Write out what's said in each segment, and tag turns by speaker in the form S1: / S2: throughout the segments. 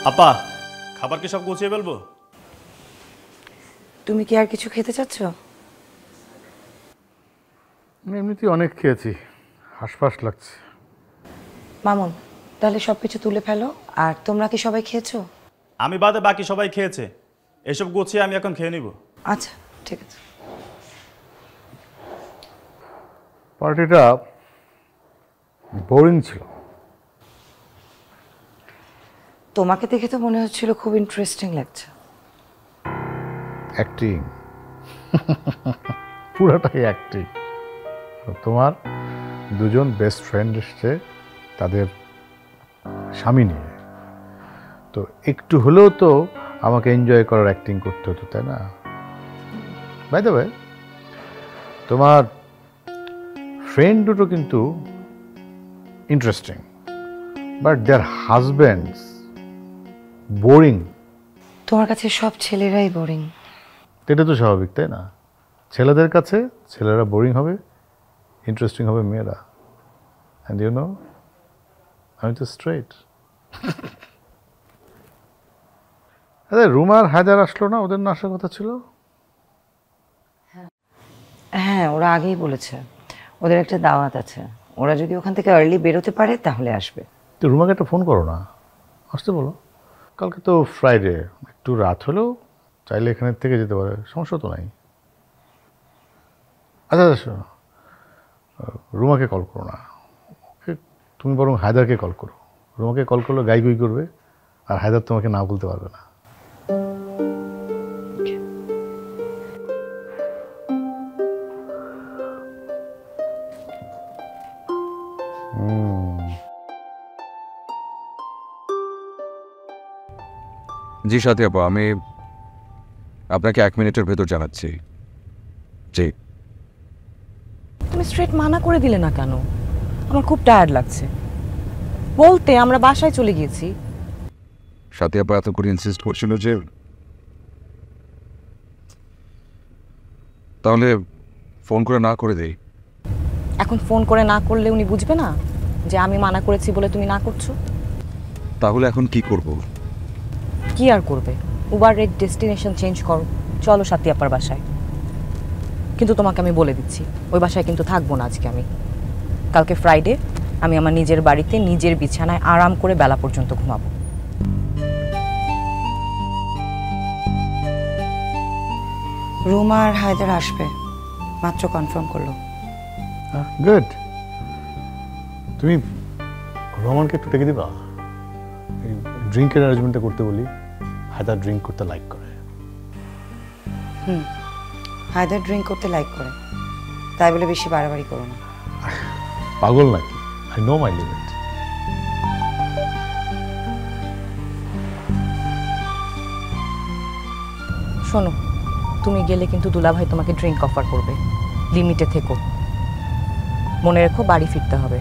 S1: আপা খাবার কি সব গুছিয়ে ফেলবো?
S2: তুমি কি আর কিছু খেতে চাচ্ছ?
S3: এমনিতেই অনেক খেয়েছি, হাঁসফাঁস লাগছে।
S2: মামুন, তাহলে সবকিছু তুলে ফেলো। আর তোমরা কি সবাই খেয়েছো?
S1: আমি বাদে বাকি সবাই খেয়েছে। এসব গুছিয়ে আমি এখন খেয়ে নিব।
S2: আচ্ছা ঠিক আছে।
S3: পার্টিটা বোরিং ছিল।
S2: তোমাকে দেখে তো মনে হচ্ছিল খুব ইন্টারেস্টিং লাগছে।
S3: অ্যাক্টিং, পুরাটাই অ্যাক্টিং। তোমার দুজন বেস্ট ফ্রেন্ড এসছে তাদের স্বামী নিয়ে, তো একটু হলেও তো আমাকে এনজয় করার অ্যাক্টিং করতে হতো, তাই না? বাই দ্য ওয়ে, তোমার ফ্রেন্ড দুটো কিন্তু interesting, but their husbands boring.
S2: তোমার কাছে সব ছেলেরাই বোরিং।
S3: এটা তো স্বাভাবিক, তাই না? ছেলেদের কাছে ছেলেরা বোরিং হবে, ইন্টারেস্টিং হবে মেয়েরা। অ্যান্ড ইউ নো, আমি তো স্ট্রেট। আরে রুমার হায়দার আসলো না? ওদের না আসার কথা ছিল।
S2: হ্যাঁ, ওরা আগেই বলেছে ওদের একটা দাওয়াত আছে। ওরা যদি ওখান থেকে আর্লি বেরোতে পারে তাহলে আসবে।
S3: তো রুমাকে একটা ফোন করো না, আসতে বলো। কালকে তো ফ্রাইডে, একটু রাত হলেও চাইলে এখানের থেকে যেতে পারে, সমস্যা তো নাই। আচ্ছা আচ্ছা, রুমাকে কল করো না, ওকে তুমি বরং হায়দারকে কল করো। রুমাকে কল করলে গাই গুই করবে, আর হায়দার তোমাকে না বলতে পারবে না।
S4: জি সাথী আপা, আমি আপনাকে 1 মিনিটের ভেতর জানাচ্ছি। জি।
S5: তুমি স্ট্রেট মানা করে দিলে না কেন? আমার খুব টায়ার্ড লাগছে। বলতে আমরা বাসায় চলে গিয়েছি।
S4: সাথী আপা এত করে ইনসিস্ট করছিল যে, তাহলে ফোন করে না করে দেই।
S5: এখন ফোন করে না করলে উনি বুঝবে না যে আমি মানা করেছি বলে তুমি না করছো?
S4: তাহলে এখন কি করব?
S5: কি আর করবে, উবার রেট ডেস্টিনেশন চেঞ্জ করো, চলো সাথী আপার বাসায়। কিন্তু তোমাকে আমি বলে দিচ্ছি, ওই বাসায় কিন্তু থাকবো না আজকে আমি। কালকে ফ্রাইডে, আমি আমার নিজের বাড়িতে নিজের বিছানায় আরাম করে বেলা পর্যন্ত ঘুমাবো।
S2: রুমা আর হায়দার আসবে, মাত্র কনফার্ম করলো।
S3: গুড। তুমি রোমানকে একটু ডেকে দিবা, এই ড্রিঙ্কের অ্যারেঞ্জমেন্টটা করতে বলি। হায়দার ড্রিঙ্ক করতে লাইক করে।
S2: হায়দার ড্রিঙ্ক করতে লাইক করে, তাই বলে বেশি বাড়াবাড়ি করো না।
S3: পাগল নাকি? I know my limit.
S5: শোনো, তুমি গেলে কিন্তু দুলাভাই তোমাকে ড্রিঙ্ক অফার করবে। লিমিটে থেকো, মনে রেখো বাড়ি ফিরতে হবে।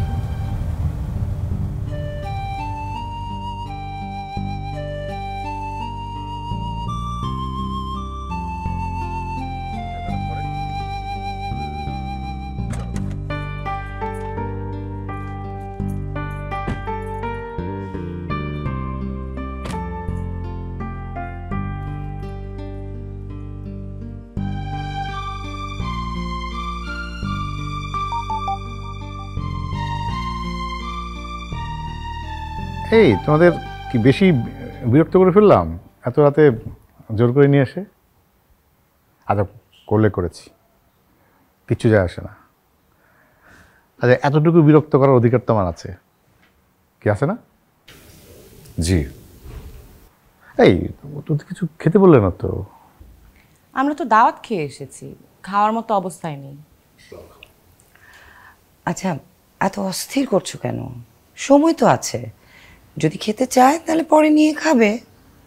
S3: এই তোমাদের কি বেশি বিরক্ত করে ফেললাম এত রাতে জোর করে নিয়ে এসে? আচ্ছা, করলে করেছি, কিচ্ছু যায় আসে না। আচ্ছা, এতটুকু বিরক্ত করার অধিকার তো আমার আছে, কি আছে না?
S4: জি।
S3: এই তুমি কিছু খেতে বললে না তো?
S5: আমরা তো দাওয়াত খেয়ে এসেছি, খাওয়ার মতো অবস্থায় নেই।
S2: আচ্ছা, এত অস্থির করছো কেন? সময় তো আছে, যদি খেতে চায় তাহলে পরে নিয়ে খাবে।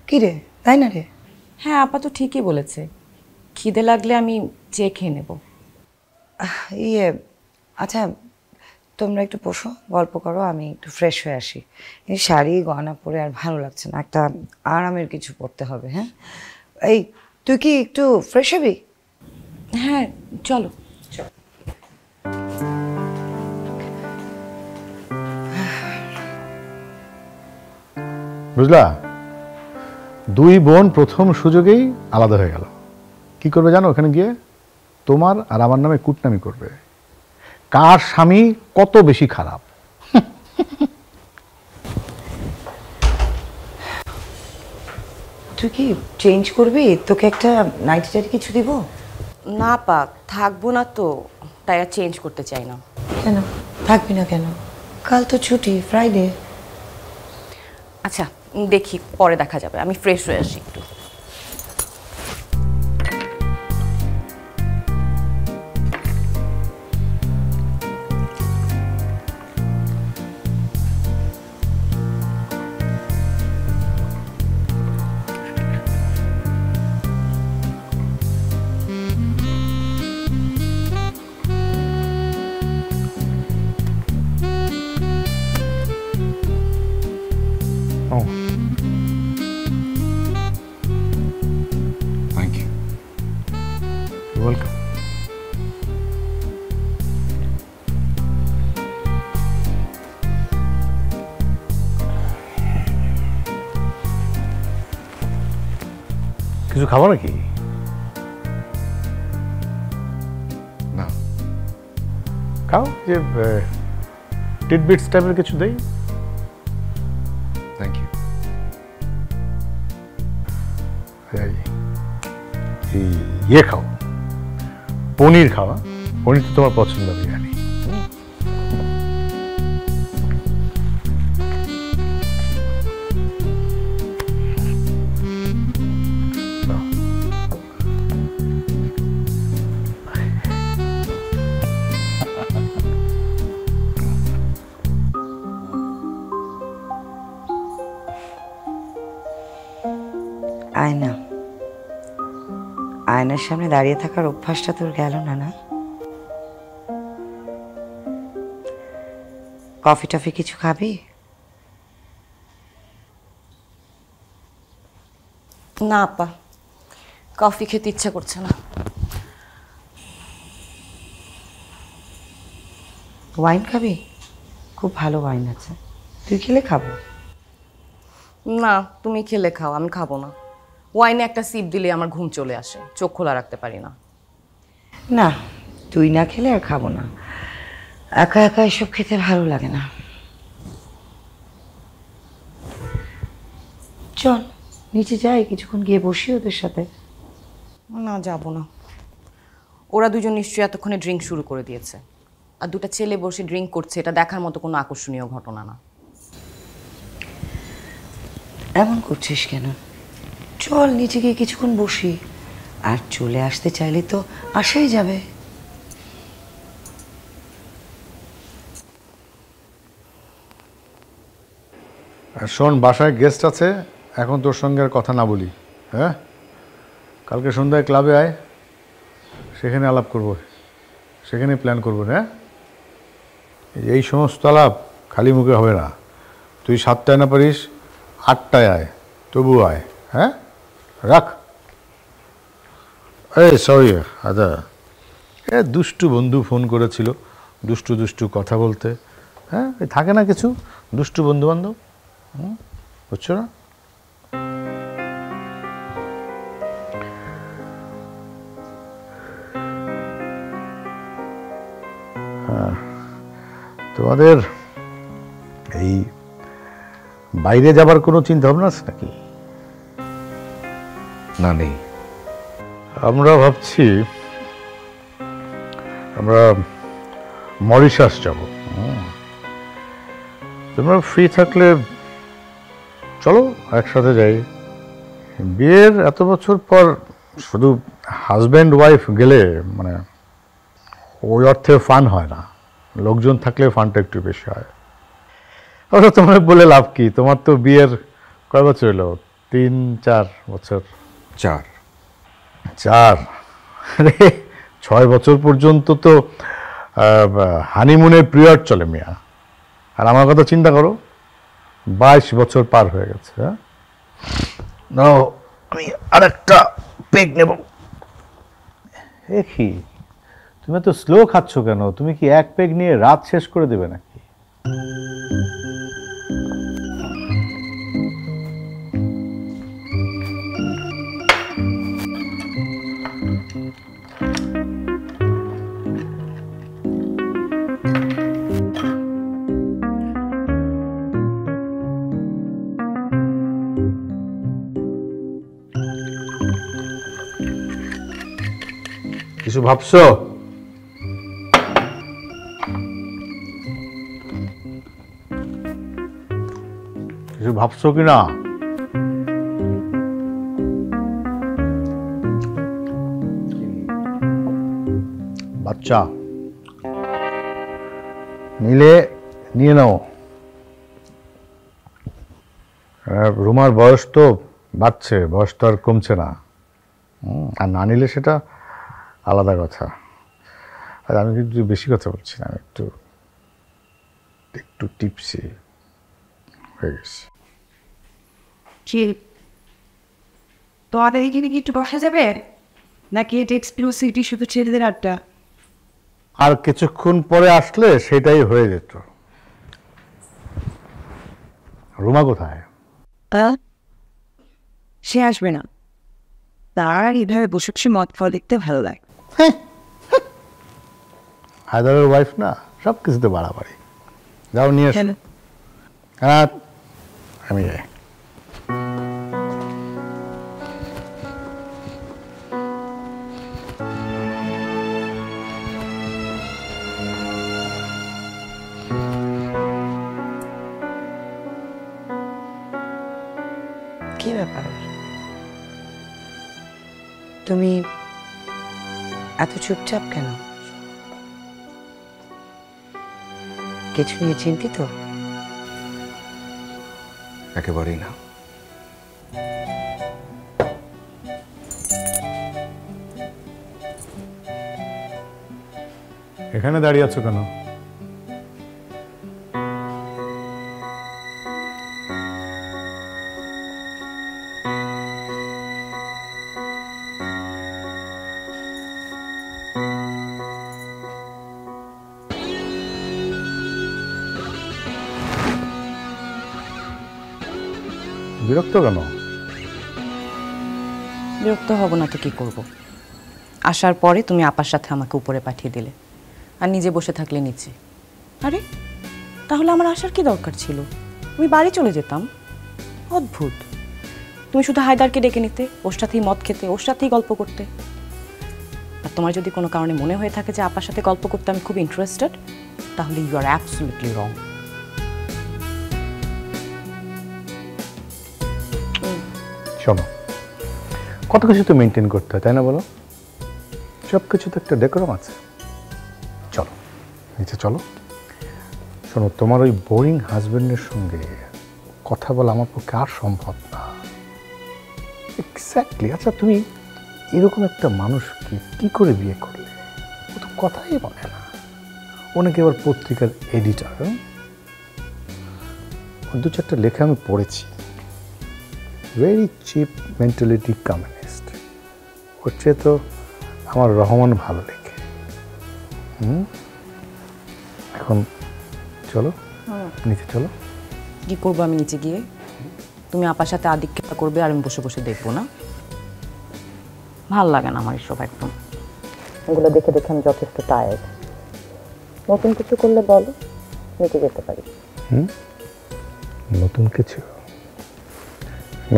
S2: কি রে, তাই না রে?
S5: হ্যাঁ, আপা তো ঠিকই বলেছে, খিদে লাগলে আমি চেয়ে খেয়ে নেব।
S2: ইয়ে, আচ্ছা তোমরা একটু বসো, গল্প করো, আমি একটু ফ্রেশ হয়ে আসি। এই শাড়ি গয়না পরে আর ভালো লাগছে না, একটা আরামের কিছু পরতে হবে। হ্যাঁ, এই তুই কি একটু ফ্রেশ হবি?
S5: হ্যাঁ চলো।
S3: বুঝলা, দুই বোন প্রথম সুযোগেই আলাদা হয়ে গেল। কি করবে জানো? ওখানে গিয়ে তোমার আর আমার নামে কুটনামি করবে, কার স্বামী কত বেশি খারাপ।
S2: তুই কি চেঞ্জ করবি? তোকে একটা নাইটি টাইটি কিছু দিব?
S5: না পা, থাকবো না তো, তাই আর চেঞ্জ করতে চাই না।
S2: কেন থাকবি না কেন? কাল তো ছুটি, ফ্রাইডে।
S5: আচ্ছা দেখি, পরে দেখা যাবে, আমি ফ্রেশ হয়ে আসি একটু।
S3: Oh,
S4: thank you.
S3: you're welcome. কিছু খাবো নাকি?
S4: না,
S3: খাও, যে টিটবিটস টাইপের কিছু দেই।
S4: Thank you.
S3: ইয়ে খাও, পনির খাওয়া। পনির তো তোমার পছন্দ, আমি জানি।
S2: আয়না, আয়নার সামনে দাঁড়িয়ে থাকার অভ্যাসটা তোর গেল না? না, কফি টফি কিছু খাবি?
S5: না আপা, কফি খেতে ইচ্ছা করছে না।
S2: ওয়াইন খাবি? খুব ভালো ওয়াইন আছে, তুই খেলে খাবো।
S5: না, তুমি খেলে খাও, আমি খাবো না। ওয়াইনে একটা সিপ দিলে আমার ঘুম চলে আসে, চোখ খোলা রাখতে পারি না।
S2: না, তুই না খেলে আর খাবো না। একা একা এসব খেতে ভালো লাগে না। চল নিচে যাই, কিছুক্ষণ গিয়ে বসি ওদের সাথে।
S5: না, যাবো না। ওরা দুজন নিশ্চয়ই এতক্ষণে ড্রিঙ্ক শুরু করে দিয়েছে, আর দুটা ছেলে বসে ড্রিঙ্ক করছে, এটা দেখার মতো কোনো আকর্ষণীয় ঘটনা না।
S2: এমন করছিস কেন? চল নিচে গিয়ে কিছুক্ষণ বসি, আর চলে আসতে চাইলে তো আসাই যাবে।
S3: আর শোন, বাসায় গেস্ট আছে, এখন তোর সঙ্গে আর কথা না বলি, হ্যাঁ? কালকে সন্ধ্যায় ক্লাবে আয়, সেখানে আলাপ করবো, সেখানে প্ল্যান করবো, হ্যাঁ? এই সমস্ত আলাপ খালি মুখে হবে না। তুই 7টায় না পারিস, 8টায় আয়, তবু আয়, হ্যাঁ? রাখ। এই সরি, আদা, দুষ্টু বন্ধু ফোন করেছিল, দুষ্টু দুষ্টু কথা বলতে, হ্যাঁ? থাকে না কিছু দুষ্টু বন্ধু বান্ধব, বুঝছো না? তোমাদের এই বাইরে যাবার কোনো চিন্তা ভাবনা আছে নাকি?
S4: না, নেই।
S3: আমরা ভাবছি আমরা মরিশাস যাব। তোমরা ফ্রি থাকলে চলো একসাথে যাই। বিয়ের এত বছর পর শুধু হাজব্যান্ড ওয়াইফ গেলে মানে ওই অর্থে ফান হয় না, লোকজন থাকলে ফানটা একটু বেশি হয়। ওটা তোমার বলে লাভ কি? তোমার তো বিয়ের কয় বছর হলো? 3-4 বছর।
S4: 4।
S3: 4? আরে 6 বছর পর্যন্ত তো হানিমুনের পিরিয়ড চলে মিয়া। আর আমার কথা চিন্তা করো, 22 বছর পার হয়ে গেছে। হ্যাঁ, নাও আমি আরেকটা পেগ নেব। কি তুমি তো স্লো খাচ্ছ কেন? তুমি কি এক পেগ নিয়ে রাত শেষ করে দেবে নাকি? কিছু ভাবছো? কিছু ভাবছো কি না? বাচ্চা নিলে নিয়ে নাও। রুমার বয়স তো বাড়ছে, বয়স তো আর কমছে না। আর না নিলে সেটা আলাদা কথা। আর আমি কিন্তু বেশি কথা বলছি না, আমি একটু একটু টিপসি হয়ে গেছি।
S6: কি তোমাদের এখানে কি একটু বসা যাবে, নাকি এটা এক্সক্লুসিভিটি শুধু ছেলেদের আড্ডা?
S3: আর কিছুক্ষণ পরে আসলে সেটাই হয়ে যেত। রুমা কোথায়?
S6: সে আসবে না, তার এভাবে বসে বসে মদ খাওয়া দেখতে ভালো লাগে।
S3: হায়দারের ওয়াইফ না, সব কিছুতে বাড়াবাড়ি। যাও নিয়ে এসো। হ্যাঁ আমি যাই।
S2: কি ব্যাপার, তুমি এত চুপচাপ কেন? কিছু নিয়ে চিন্তিত?
S4: একেবারেই না।
S3: এখানে দাঁড়িয়ে আছো কেন? বিরক্ত কেন?
S5: বিরক্ত হব না তো কি করব? আসার পরে তুমি আপার সাথে আমাকে উপরে পাঠিয়ে দিলে, আর নিজে বসে থাকলে নিচে। আরে তাহলে আমার আসার কি দরকার ছিল? আমি বাড়ি চলে যেতাম। অদ্ভুত, তুমি শুধু হায়দারকে ডেকে নিতে, ওর সাথেই মদ খেতে, ওর সাথেই গল্প করতে। আর তোমার যদি কোনো কারণে মনে হয়ে থাকে যে আপার সাথে গল্প করতে আমি খুব ইন্টারেস্টেড, তাহলে ইউ আর অ্যাবসলিউটলি রং।
S3: শোনো, কত কিছু তো মেনটেন করতে হয়, তাই না বলো? সব কিছু তো একটা ডেকোরাম আছে। চলো নিচে চলো। শোনো, তোমার ওই বোরিং হাজবেন্ডের সঙ্গে কথা বলা আমার পক্ষে আর সম্ভব না। এক্স্যাক্টলি। আচ্ছা, তুমি এরকম একটা মানুষকে কি করে বিয়ে করলে? ও তো কথাই বলে না। অনেকে আবার পত্রিকার এডিটর। দু চারটা লেখা আমি পড়েছি। Very cheap mentality communist. ওর চেয়ে তো আমার রহমান ভালো লেখে। এখন চলো নিচে চলো।
S5: কি করবো আমি নিচে গিয়ে? তুমি আপার সাথে আদিক্ষেপা করবে আর আমি বসে বসে দেখবো না? ভাল লাগে না আমার এসব একদম। এগুলো দেখে দেখে আমি যথেষ্ট টায়ার্ড। নতুন কিছু করলে বলো, নিচে যেতে পারি।
S3: নতুন কিছু?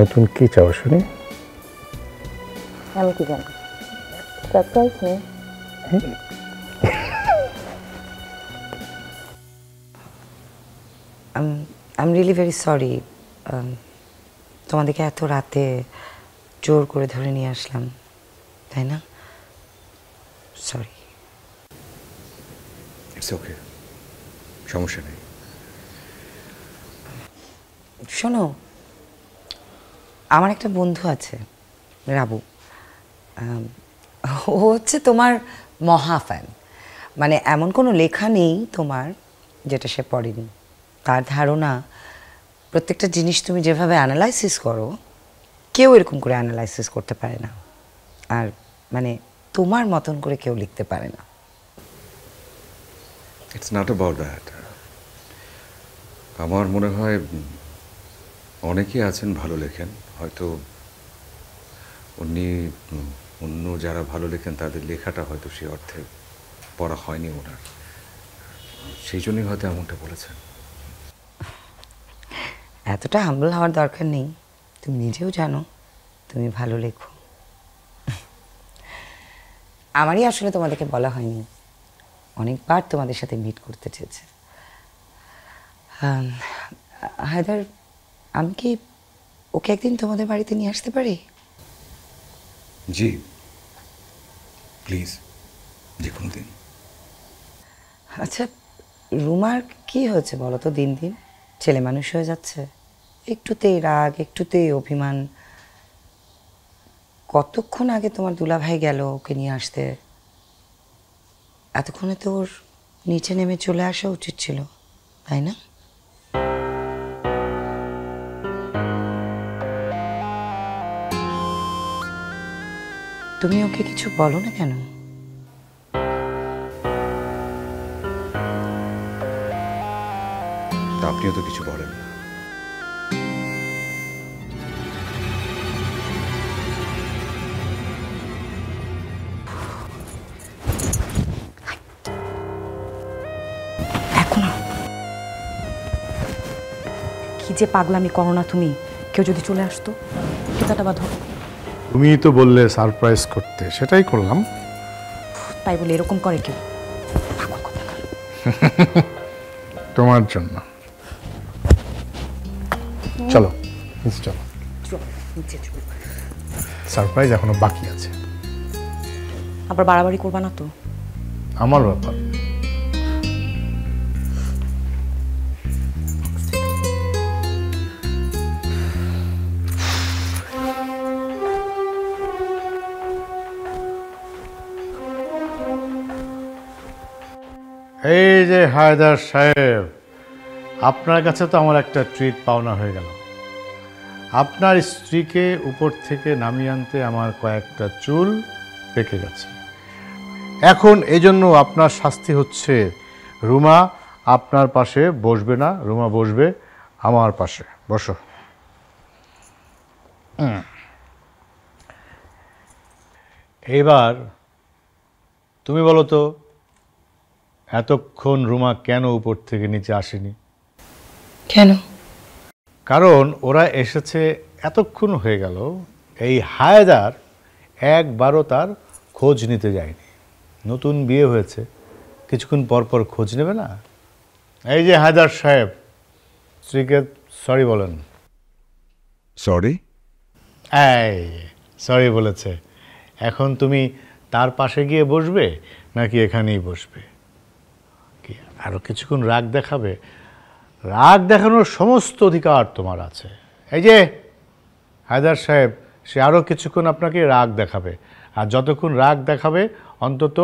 S3: নতুন কি চাও শুনি?
S5: আমি কি জানি, সারপ্রাইজ নেই।
S2: I am really very sorry, তোমাদেরকে এত রাতে জোর করে ধরে নিয়ে আসলাম, তাই না? সরি।
S4: ইটস ওকে, সমস্যা নেই।
S2: শোনো, আমার একটা বন্ধু আছে, রাবু। ও হচ্ছে তোমার মহা ফ্যান। মানে এমন কোনো লেখা নেই তোমার যেটা সে পড়েনি। তার ধারণা প্রত্যেকটা জিনিস তুমি যেভাবে অ্যানালাইসিস করো, কেউ এরকম করে অ্যানালাইসিস করতে পারে না। আর মানে তোমার মতন করে কেউ লিখতে পারে না।
S4: It's not about that. আমার মনে হয় অনেকেই আছেন ভালো লেখেন, হয়তো উনি অন্য যারা ভালো লেখেন তাদের লেখাটা হয়তো সে অর্থে পড়া হয়নি ওনার, সেই জন্যই হয়তো এমনটা বলেছেন।
S2: এতটা হাম্বল হওয়ার দরকার নেই। তুমি নিজেও জানো তুমি ভালো লেখো। আমারই আসলে তোমাদেরকে বলা হয়নি, অনেকবার তোমাদের সাথে মিট করতে চেয়েছে। হায়দার, আমি কি ওকে একদিন তোমাদের বাড়িতে নিয়ে আসতে পারি?
S4: জি প্লিজ, যে কোনো দিন।
S2: আচ্ছা, রুমার কি হয়েছে বলো তো? দিন দিন ছেলে মানুষ হয়ে যাচ্ছে, একটুতেই রাগ, একটুতেই অভিমান। কতক্ষণ আগে তোমার দুলাভাই গেল ওকে নিয়ে আসতে, এতক্ষণে তো ওর নিচে নেমে চলে আসা উচিত ছিল, তাই না? তুমি ওকে কিছু বলো না কেন?
S4: তা আপনিও তো কিছু বলেন না।
S5: এখনো কি যে পাগলামি করো না তুমি। কেউ যদি চলে আসতো, জুতাটা বাঁধো।
S3: তুমি তো বললে সারপ্রাইজ করতে, সেটাই করলাম।
S5: তাই বলে এরকম করে কেউ? পাগল কোথাকার।
S3: তোমার জন্য। চলো নিচে চলো,
S5: চলো, নিচে চলো।
S3: সারপ্রাইজ এখনো বাকি আছে।
S5: আবার বাড়াবাড়ি করবা না তো?
S3: আমার ব্যাপার। এই যে হায়দার সাহেব, আপনার কাছে তো আমার একটা ট্রিট পাওনা হয়ে গেল। আপনার স্ত্রীকে উপর থেকে নামিয়ে আনতে আমার কয়েকটা চুল পেকে গেছে। এখন এই জন্য আপনার শাস্তি হচ্ছে, রুমা আপনার পাশে বসবে না, রুমা বসবে আমার পাশে। বসো। এইবার তুমি বলো তো, এতক্ষণ রুমা কেন উপর থেকে নিচে আসেনি?
S2: কেন?
S3: কারণ ওরা এসেছে এতক্ষণ হয়ে গেল, এই হায়দার একবারও তার খোঁজ নিতে যায়নি। নতুন বিয়ে হয়েছে, কিছুক্ষণ পর পর খোঁজ নেবে না? এই যে হায়দার সাহেব, স্ত্রীকে সরি বলেন।
S4: সরি?
S3: এই সরি বলেছে। এখন তুমি তার পাশে গিয়ে বসবে নাকি এখানেই বসবে? কি আরও কিছুক্ষণ রাগ দেখাবে? রাগ দেখানোর সমস্ত অধিকার তোমার আছে। এই যে হায়দার সাহেব, সে আরও কিছুক্ষণ আপনাকে রাগ দেখাবে, আর যতক্ষণ রাগ দেখাবে অন্তত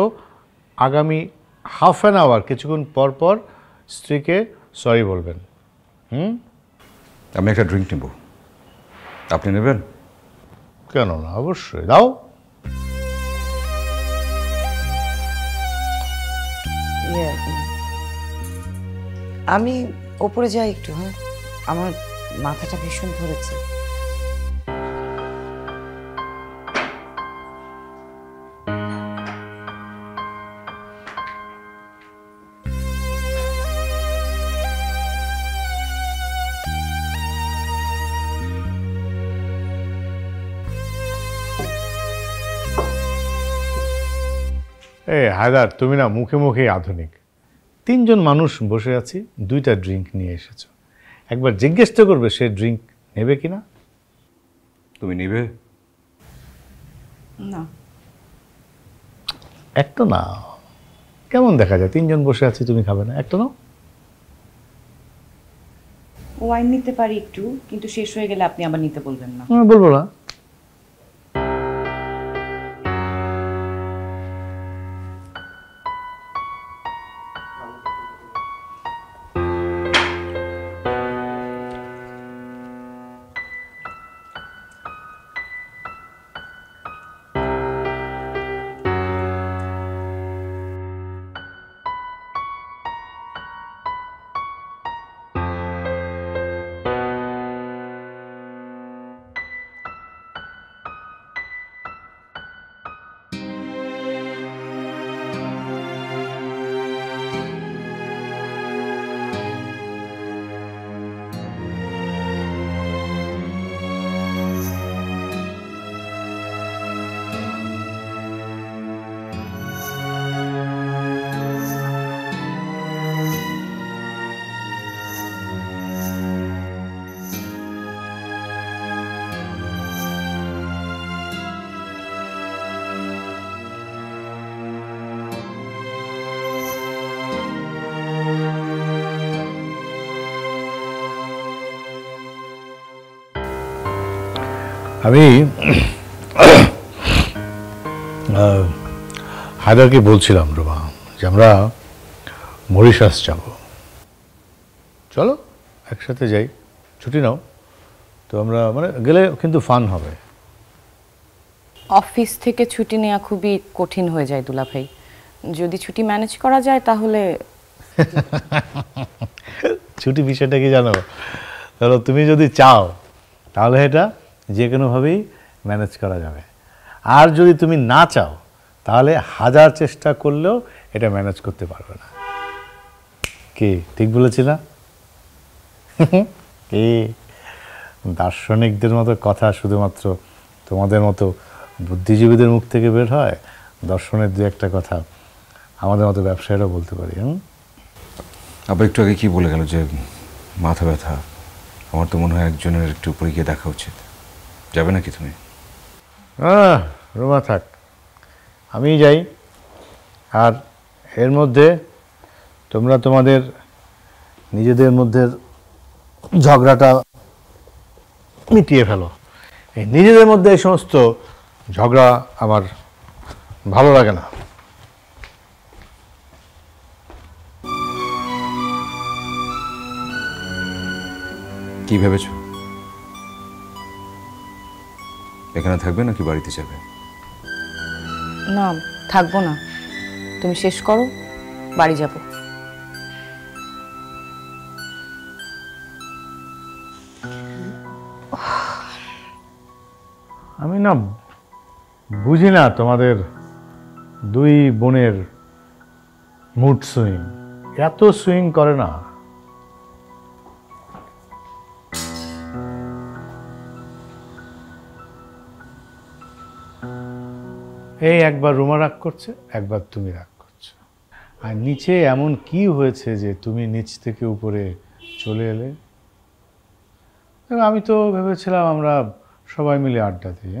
S3: আগামী হাফ অ্যান আওয়ার কিছুক্ষণ পর পর স্ত্রীকে সরি বলবেন।
S4: আমি একটা ড্রিঙ্ক নেব, আপনি নেবেন?
S3: কেন না, অবশ্যই দাও।
S2: ইয়ে, আমি ওপরে যাই একটু। হ্যাঁ, আমার মাথাটা ভীষণ ধরেছে।
S3: হায়দার, তুমি না মুখে মুখেই আধুনিক। তিনজন মানুষ বসে আছি, দুইটা ড্রিঙ্ক নিয়ে এসেছো। একবার জিজ্ঞেস তো করবে সে ড্রিঙ্ক নেবে কিনা।
S4: তুমি নিবে?
S5: না।
S3: একটা না, কেমন দেখা যায়? তিনজন বসে আছি, তুমি খাবে না? একটা নাও।
S5: ওয়াইন নিতে পারি একটু, কিন্তু শেষ হয়ে গেলে আপনি আবার নিতে বলবেন না।
S3: বলবো না। আমি হায়দারকে বলছিলাম রোমা যে আমরা মরিশাস যাব। চলো একসাথে যাই, ছুটি নাও তো, আমরা মানে গেলে কিন্তু ফান হবে।
S5: অফিস থেকে ছুটি নেওয়া খুবই কঠিন হয়ে যায় দুলা ভাই, যদি ছুটি ম্যানেজ করা যায় তাহলে।
S3: ছুটি বিষয়টা কি জানো, ধরো তুমি যদি চাও তাহলে এটা যে কোনোভাবেই ম্যানেজ করা যাবে, আর যদি তুমি না চাও তাহলে হাজার চেষ্টা করলেও এটা ম্যানেজ করতে পারবে না। কি ঠিক বলেছি না? কি দার্শনিকদের মতো কথা শুধুমাত্র তোমাদের মতো বুদ্ধিজীবীদের মুখ থেকে বের হয়? দর্শনের দু একটা কথা আমাদের মতো ব্যবসায়ীরাও বলতে পারি।
S4: আবার একটু আগে কি বলে গেল যে মাথা ব্যথা, আমার তো মনে হয় একজনের একটু উপরে গিয়ে দেখা উচিত। যাবে নাকি তুমি?
S3: রোমা থাক, আমি যাই। আর এর মধ্যে তোমরা তোমাদের নিজেদের মধ্যে ঝগড়াটা মিটিয়ে ফেলো। এই নিজেদের মধ্যে এই সমস্ত ঝগড়া আমার ভালো লাগে না।
S4: কি ভেবেছো? এখানে থাকবে নাকি বাড়িতে যাবে?
S5: না, থাকবো না, তুমি শেষ করো, বাড়ি যাব।
S3: আমি না বুঝি না তোমাদের দুই বোনের মুড সুইং, এত সুইং করে না। এই একবার রুমা রাগ করছে, একবার তুমি রাগ করছো। আর নিচে এমন কি হয়েছে যে তুমি নিচ থেকে উপরে চলে এলে? আমি তো ভেবেছিলাম আমরা সবাই মিলে আড্ডা দিই,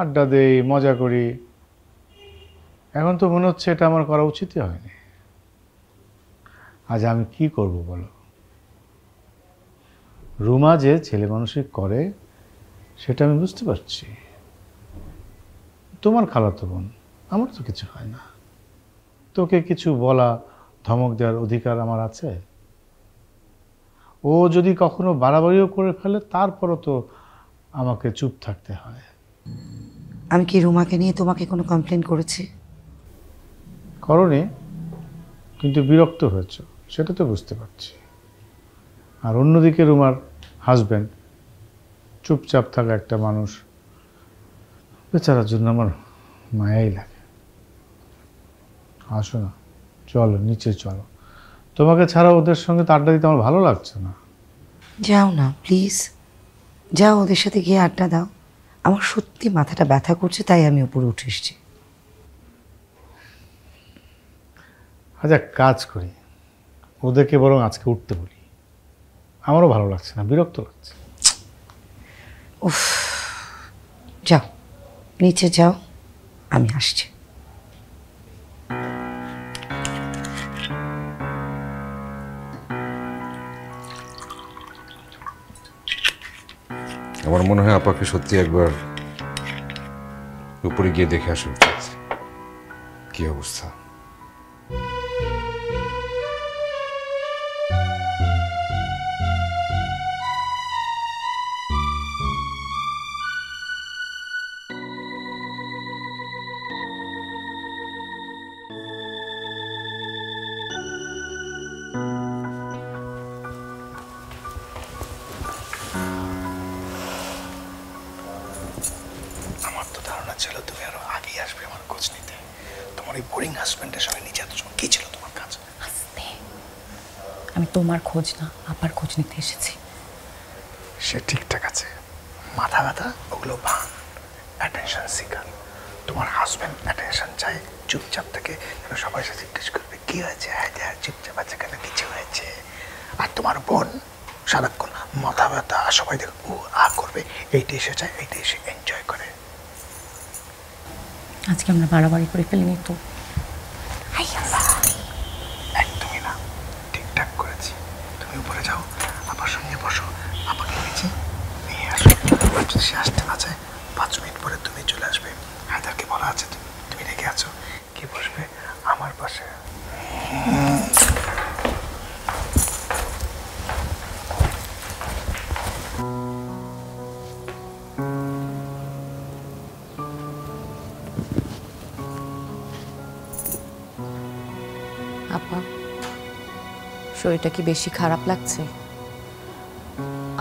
S3: আড্ডা দেই, মজা করি। এখন তো মনে হচ্ছে এটা আমার করা উচিতই হয়নি। আজ আমি কি করব বলো? রুমা যে ছেলে মানুষই করে সেটা আমি বুঝতে পারছি। তোমার খালাতো বোন, আমার তো কিছু হয় না। তোকে কিছু বলা, ধমক দেওয়ার অধিকার আমার আছে? ও যদি কখনো বাড়াবাড়িও করে ফেলে তারপরও তো আমাকে চুপ থাকতে হয়।
S2: আমি কি রুমাকে নিয়ে তোমাকে কোনো কমপ্লেন করেছি?
S3: করনি, কিন্তু বিরক্ত হয়েছ সেটা তো বুঝতে পারছি। আর অন্যদিকে রুমার হাজব্যান্ড চুপচাপ থাকা একটা মানুষ, বেচারার জন্য আমার মায়াই লাগে। আসো না, চলো নিচে চলো। তোমাকে ছাড়া ওদের সঙ্গে তো আড্ডা দিতে আমার ভালো লাগছে না।
S2: যাও না প্লিজ, যাও ওদের সাথে গিয়ে আড্ডা দাও। আমার সত্যি মাথাটা ব্যথা করছে, তাই আমি উপরে উঠে এসেছি।
S3: আচ্ছা কাজ করি, ওদেরকে বরং আজকে উঠতে বলি। আমারও ভালো লাগছে না, বিরক্ত লাগছে।
S2: উফ, যাও নিচে যাও, আমি আসছি।
S4: আমার মনে হয় আপাকে সত্যি একবার উপরে গিয়ে দেখে আসা উচিত, কি অবস্থা।
S7: আমার তো ধারণা ছিল তুমি আরো আগেই আসবে আমার খোঁজ নিতে। তোমার ওই বোরিং হাজবেন্ডের সঙ্গে নিচে এত সময় কি ছিল তোমার কাজ?
S5: আমি তোমার খোঁজ না, আপার খোঁজ নিতে এসেছি।
S7: সে ঠিকঠাক আছে, মাথা ব্যথা ওগুলো ভাঙ, অ্যাটেনশন সিকার। তোমার হাজবেন্ড অ্যাটেনশন চাই, চুপচাপ থেকে যেন সবাই সাথে জিজ্ঞেস করবে কি হয়েছে, হ্যাঁ চুপচাপ আছে কেন, কিছু হয়েছে। আর তোমার বোন সারাক্ষণ মাথা ব্যথা, সবাই দেখো ও আ করবে, এইটা এসে চায়, এইটা এসে এনজয় করে।
S5: আজকে আমরা বাড়াবাড়ি করে ফেলিনি তো?
S7: একদমই না, ঠিকঠাক করেছি। তুমি উপরে যাও, আপার সঙ্গে বসো, আপাকে নিচে নিয়ে আসো। আর যদি সে আসতে না চায়
S5: আপা, শরীরটা কি বেশি খারাপ লাগছে?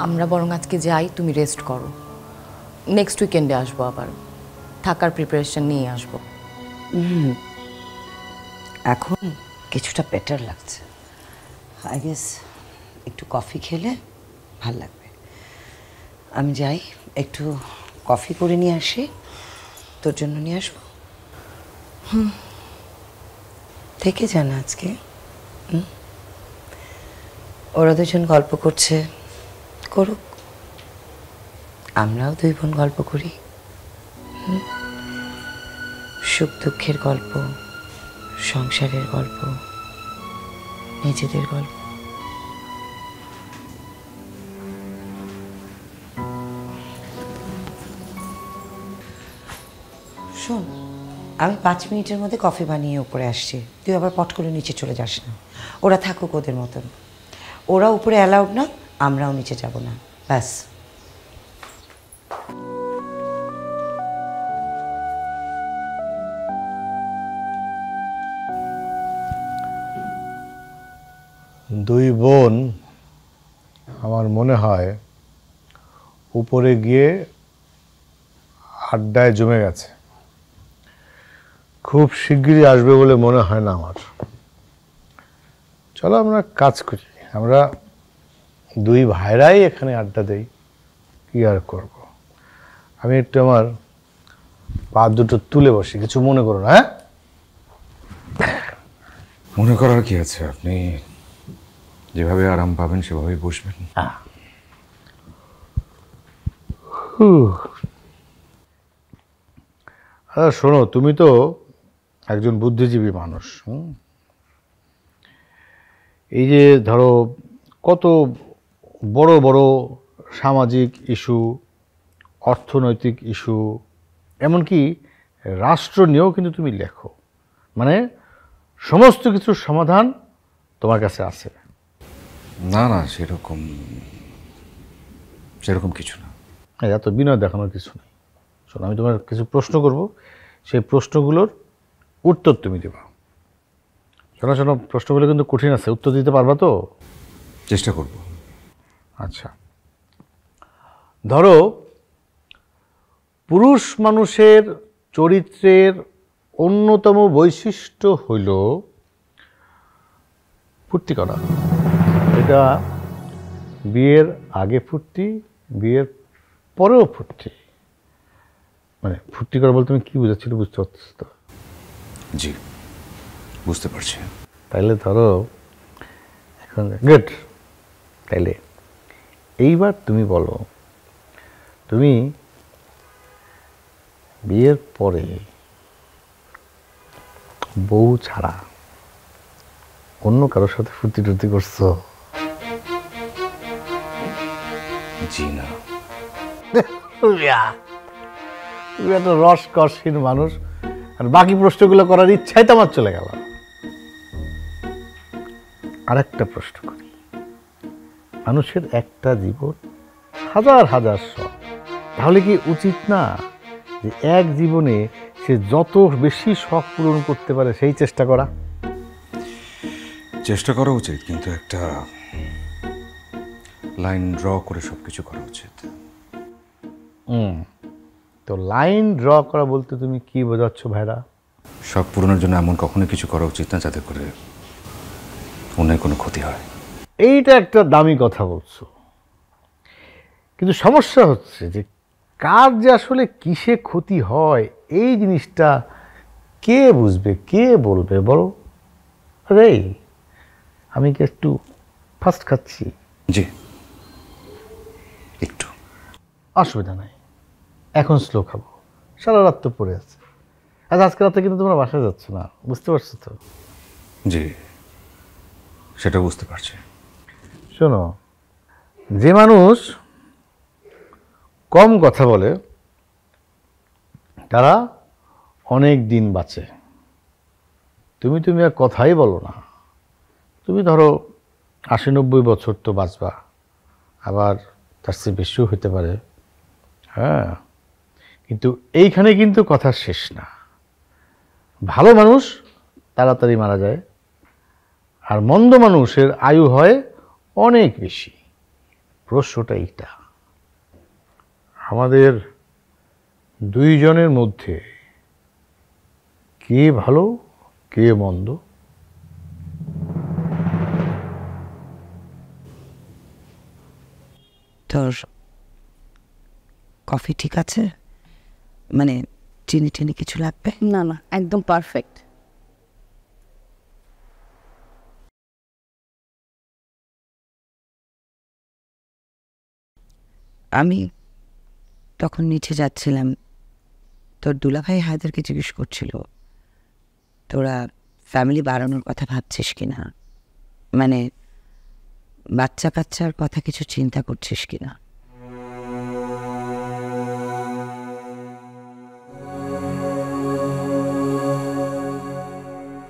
S5: আমরা বরং আজকে যাই, তুমি রেস্ট করো। নেক্সট উইকেন্ডে আসবো, আবার থাকার প্রিপারেশন নিয়ে আসবো।
S2: এখন কিছুটা বেটার লাগছে। আই গেস একটু কফি খেলে ভাল লাগবে। আমি যাই, একটু কফি করে নিয়ে আসি, তোর জন্য নিয়ে আসবো। থেকে যান আজকে। ওরা দুজন গল্প করছে, করুক। আমরাও দুই বোন গল্প করি। সুখ দুঃখের গল্প, সংসারের গল্প, নিজেদের গল্প। শোন, আমি 5 মিনিটের মধ্যে কফি বানিয়ে উপরে আসছি। তুই আবার পট করে নিচে চলে যাস না। ওরা থাকুক ওদের মতন। ওরা উপরে অ্যালাউড না, আমরাও নিচে যাব না, ব্যাস।
S3: দুই বোন আমার মনে হয় উপরে গিয়ে আড্ডায় জমে গেছে। খুব শিগগিরই আসবে বলে মনে হয় না আমার। চলো আমরা কাজ করি, আমরা দুই ভাইরাই এখানে আড্ডা দেই, কি আর করব। আমি একটু আমার পা দুটো তুলে বসি, কিছু মনে করো না। হ্যাঁ,
S4: মনে করার কি আছে, আপনি যেভাবে আরাম পাবেন সেভাবেই বসবেন।
S3: আচ্ছা শোনো, তুমি তো একজন বুদ্ধিজীবী মানুষ। এই যে ধরো কত বড় বড় সামাজিক ইস্যু, অর্থনৈতিক ইস্যু, এমনকি রাষ্ট্র নিয়েও কিন্তু তুমি লেখো। মানে সমস্ত কিছুর সমাধান তোমার কাছে আছে।
S4: না না, সেরকম কিছু না।
S3: এত বিনয় দেখানোর কিছু নেই। শোনো, আমি তোমার কিছু প্রশ্ন করব, সেই প্রশ্নগুলোর উত্তর তুমি দেবা। শোনো শোনো, প্রশ্নগুলো কিন্তু কঠিন আছে, উত্তর দিতে পারবা তো?
S4: চেষ্টা করব।
S3: আচ্ছা, ধরো পুরুষ মানুষের চরিত্রের অন্যতম বৈশিষ্ট্য হইল ফুর্তি করা। এটা বিয়ের আগে ফুর্তি, বিয়ের পরেও ফুর্তি। মানে ফুর্তি করা বলতে তুমি কি বুঝাচ্ছিল, বুঝতে পারছো তো?
S4: জি, বুঝতে পারছি।
S3: তাইলে ধরো এখন গুড, তাইলে এইবার তুমি বলো, তুমি বিয়ের পরে বউ ছাড়া অন্য কারোর সাথে ফুর্তি টুর্তি করছো?
S4: জি না।
S3: তুমি একটা রসকসহীন মানুষ, আর বাকি প্রশ্নগুলো করার ইচ্ছাই তো আমার চলে গেল। আরেকটা প্রশ্ন করি, মানুষের একটা জীবন, হাজার হাজার শখ। তাহলে কি উচিত না যে এক জীবনে সে যত বেশি শখ পূরণ করতে পারে সেই চেষ্টা করা?
S4: চেষ্টা করা উচিত, কিন্তু একটা লাইন ড্র করে সবকিছু করা উচিত।
S3: তো লাইন ড্র করা বলতে তুমি কি বোঝাচ্ছ ভাইরা?
S4: শখ পূরণের জন্য এমন কখনো কিছু করা উচিত না যাতে করে অন্যের কোনো ক্ষতি হয়।
S3: এইটা একটা দামি কথা বলছো, কিন্তু সমস্যা হচ্ছে যে কার যে আসলে কিসে ক্ষতি হয় এই জিনিসটা কে বুঝবে, কে বলবে বলো? আরে আমি কি একটু ফাস্ট খাচ্ছি?
S4: জি, একটু।
S3: অসুবিধা নাই, এখন স্লো খাবো, সারা রাত তো পড়ে আছে। আচ্ছা, আজকে রাতে কিন্তু তোমরা বাসায় যাচ্ছ না, বুঝতে পারছো তো?
S4: জি, সেটা বুঝতে পারছি।
S3: শোনো, যে মানুষ কম কথা বলে তারা অনেক দিন বাঁচে। তুমি আর কথাই বলো না, তুমি ধরো 80-90 বছর তো বাঁচবা, আবার তার চেয়ে বেশিও হতে পারে। হ্যাঁ, কিন্তু এইখানে কিন্তু কথা শেষ না। ভালো মানুষ তাড়াতাড়ি মারা যায়, আর মন্দ মানুষের আয়ু হয় অনেক বেশি। প্রশ্নটা এইটা, আমাদের দুইজনের মধ্যে কে ভালো কে মন্দ?
S2: তোর কফি ঠিক আছে? মানে চিনি টিনি কিছু লাগবে?
S5: না না, একদম পারফেক্ট।
S2: আমি তখন নিচে যাচ্ছিলাম, তোর দুলাভাই হায়দারকে জিজ্ঞেস করছিল তোরা ফ্যামিলি বাড়ানোর কথা ভাবছিস কিনা, মানে বাচ্চা কাচ্চার কথা কিছু চিন্তা করছিস কিনা।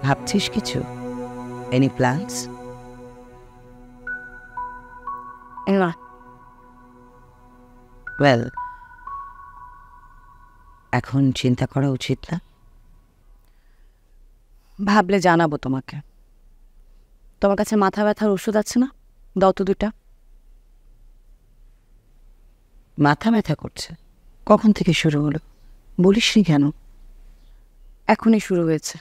S2: ভাবছিস কিছু? Any plans?
S5: না।
S2: ওয়েল, এখন চিন্তা করা উচিত না?
S5: ভাবলে জানাবো তোমাকে। তোমার কাছে মাথা ব্যথার ওষুধ আছে না? দাও তো 2টা।
S2: মাথা ব্যথা করছে? কখন থেকে শুরু হলো? বলিসনি কেন?
S5: এখনই শুরু হয়েছে।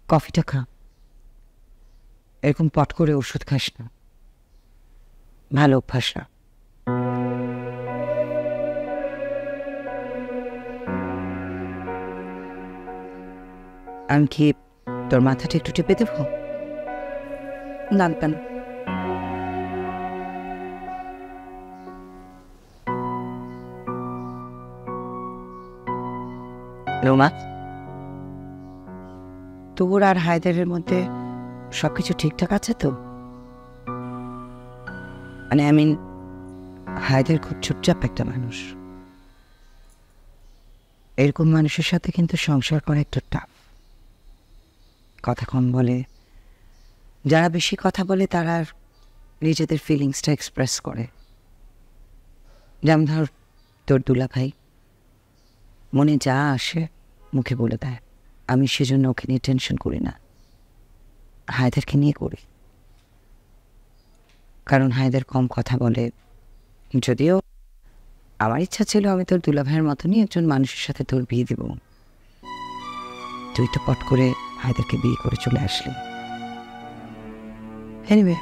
S2: কফিটা খা, এরকম পট করে ওষুধ খাস না, ভালো অভ্যাস না। আমি কি তোর মাথাটা একটু টেপে দেবো?
S5: লাগবে না।
S2: রোমা, তোর আর হায়দারের মধ্যে সবকিছু ঠিকঠাক আছে তো? মানে আই মিন, হায়দার খুব চুপচাপ একটা মানুষ। এরকম মানুষের সাথে কিন্তু সংসার করা একটু টাফ। কথা কম বলে, যারা বেশি কথা বলে তারা নিজেদের ফিলিংসটা এক্সপ্রেস করে। যেমন ধর তোর দুলাভাই, মনে যা আসে মুখে বলে দেয়। আমি সেজন্য ওকে নিয়ে টেনশন করি না, হায়দারকে নিয়ে করি। কারণ হায়দার কম কথা বলে, যদিও আমার ইচ্ছা ছিল আমি তোর দুলাভাইয়ের মতনই একজন মানুষের সাথে তোর বিয়ে দেব। তুই তো পট করে হায়দারকে বিয়ে করে চলে আসলি। এনিওয়ে,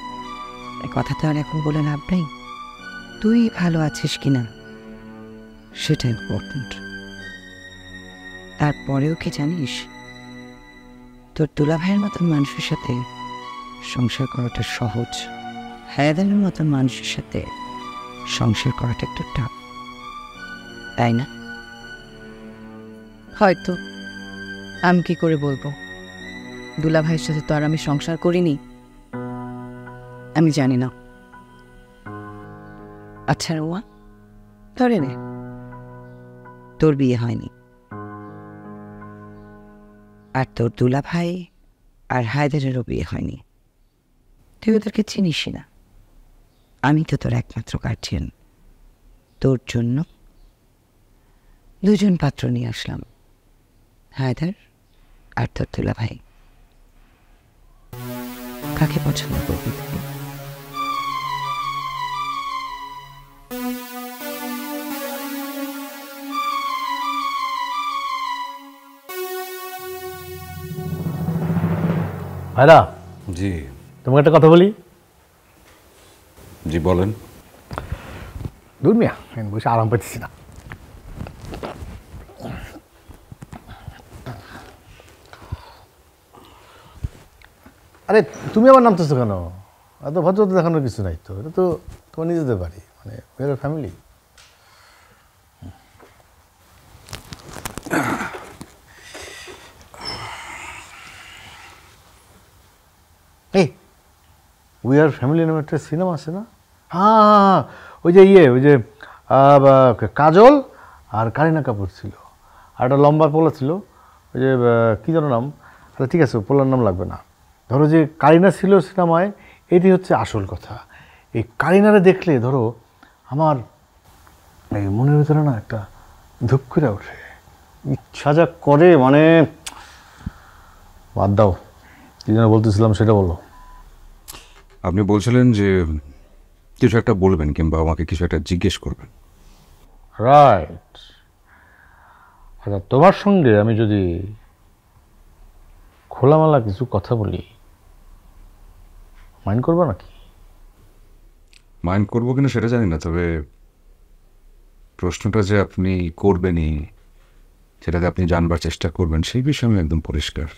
S2: কথা তো আর এখন বলে লাভ নেই। তুই ভালো আছিস কিনা সেটা ইম্পর্টেন্ট। তারপরেও কি জানিস, তোর দুলাভাইয়ের মতন মানুষের সাথে সংসার করাটা সহজ, হায়দারের মতন মানুষের সাথে সংসার করাটা একটু টাফ, তাই না?
S5: হয়তো। আমি কি করে বলবো? দুলাভাইয়ের সাথে তো আর আমি সংসার করিনি, আমি জানি না।
S2: আচ্ছা রোয়া, ধরে নে তোর বিয়ে হয়নি, আর তোর দুলাভাই আর হায়দারেরও বিয়ে হয়নি। তুই ওদেরকে চিনিস না। আমি তো তোর একমাত্র গার্জিয়ান। তোর জন্য 2জন পাত্র নিয়ে আসলাম, হায়দার আর তোর দুলাভাই। কাকে পছন্দ করবি তুই?
S3: ভাইরা,
S4: জি
S3: তোমাকে একটা কথা বলি।
S4: জি বলেন।
S3: দূর মিয়া, আমি বসে আরাম পাচ্ছি না। আরে তুমি আমার নামতেছো কেন? এত ভদ্রতা দেখানোর কিছু নাই তো, এটা তো তোমার নিজেদের বাড়ি, মানে মেয়ের ফ্যামিলি। এই উই আর ফ্যামিলি নামে একটা সিনেমা আছে না? হ্যাঁ, ওই যে ওই যে কাজল আর কারিনা কাপুর ছিল, আর একটা লম্বা পোলা ছিল, ওই যে কী যেন নাম, ঠিক আছে, পোলার নাম লাগবে না। ধরো যে কারিনা ছিল সিনেমায়, এটি হচ্ছে আসল কথা। এই কারিনারে দেখলে ধরো আমার এই মনের ভিতরে না একটা ধুপ করে ওঠে, ইচ্ছা যা করে, মানে বাদ দাও, কি যেন বলতেছিলাম সেটা বলো।
S4: আপনি বলছিলেন যে কিছু একটা বলবেন কিংবা আমাকে কিছু একটা জিজ্ঞেস করবেন।
S3: রাইট। আচ্ছা, তোমার সঙ্গে আমি যদি খোলামেলা কিছু কথা বলি, মাইন্ড করবা নাকি?
S4: মাইন্ড করবো কিনা সেটা জানি না, তবে প্রশ্নটা যে আপনি করবেনই, সেটাতে আপনি জানবার চেষ্টা করবেন, সেই বিষয়ে আমি একদম পরিষ্কার।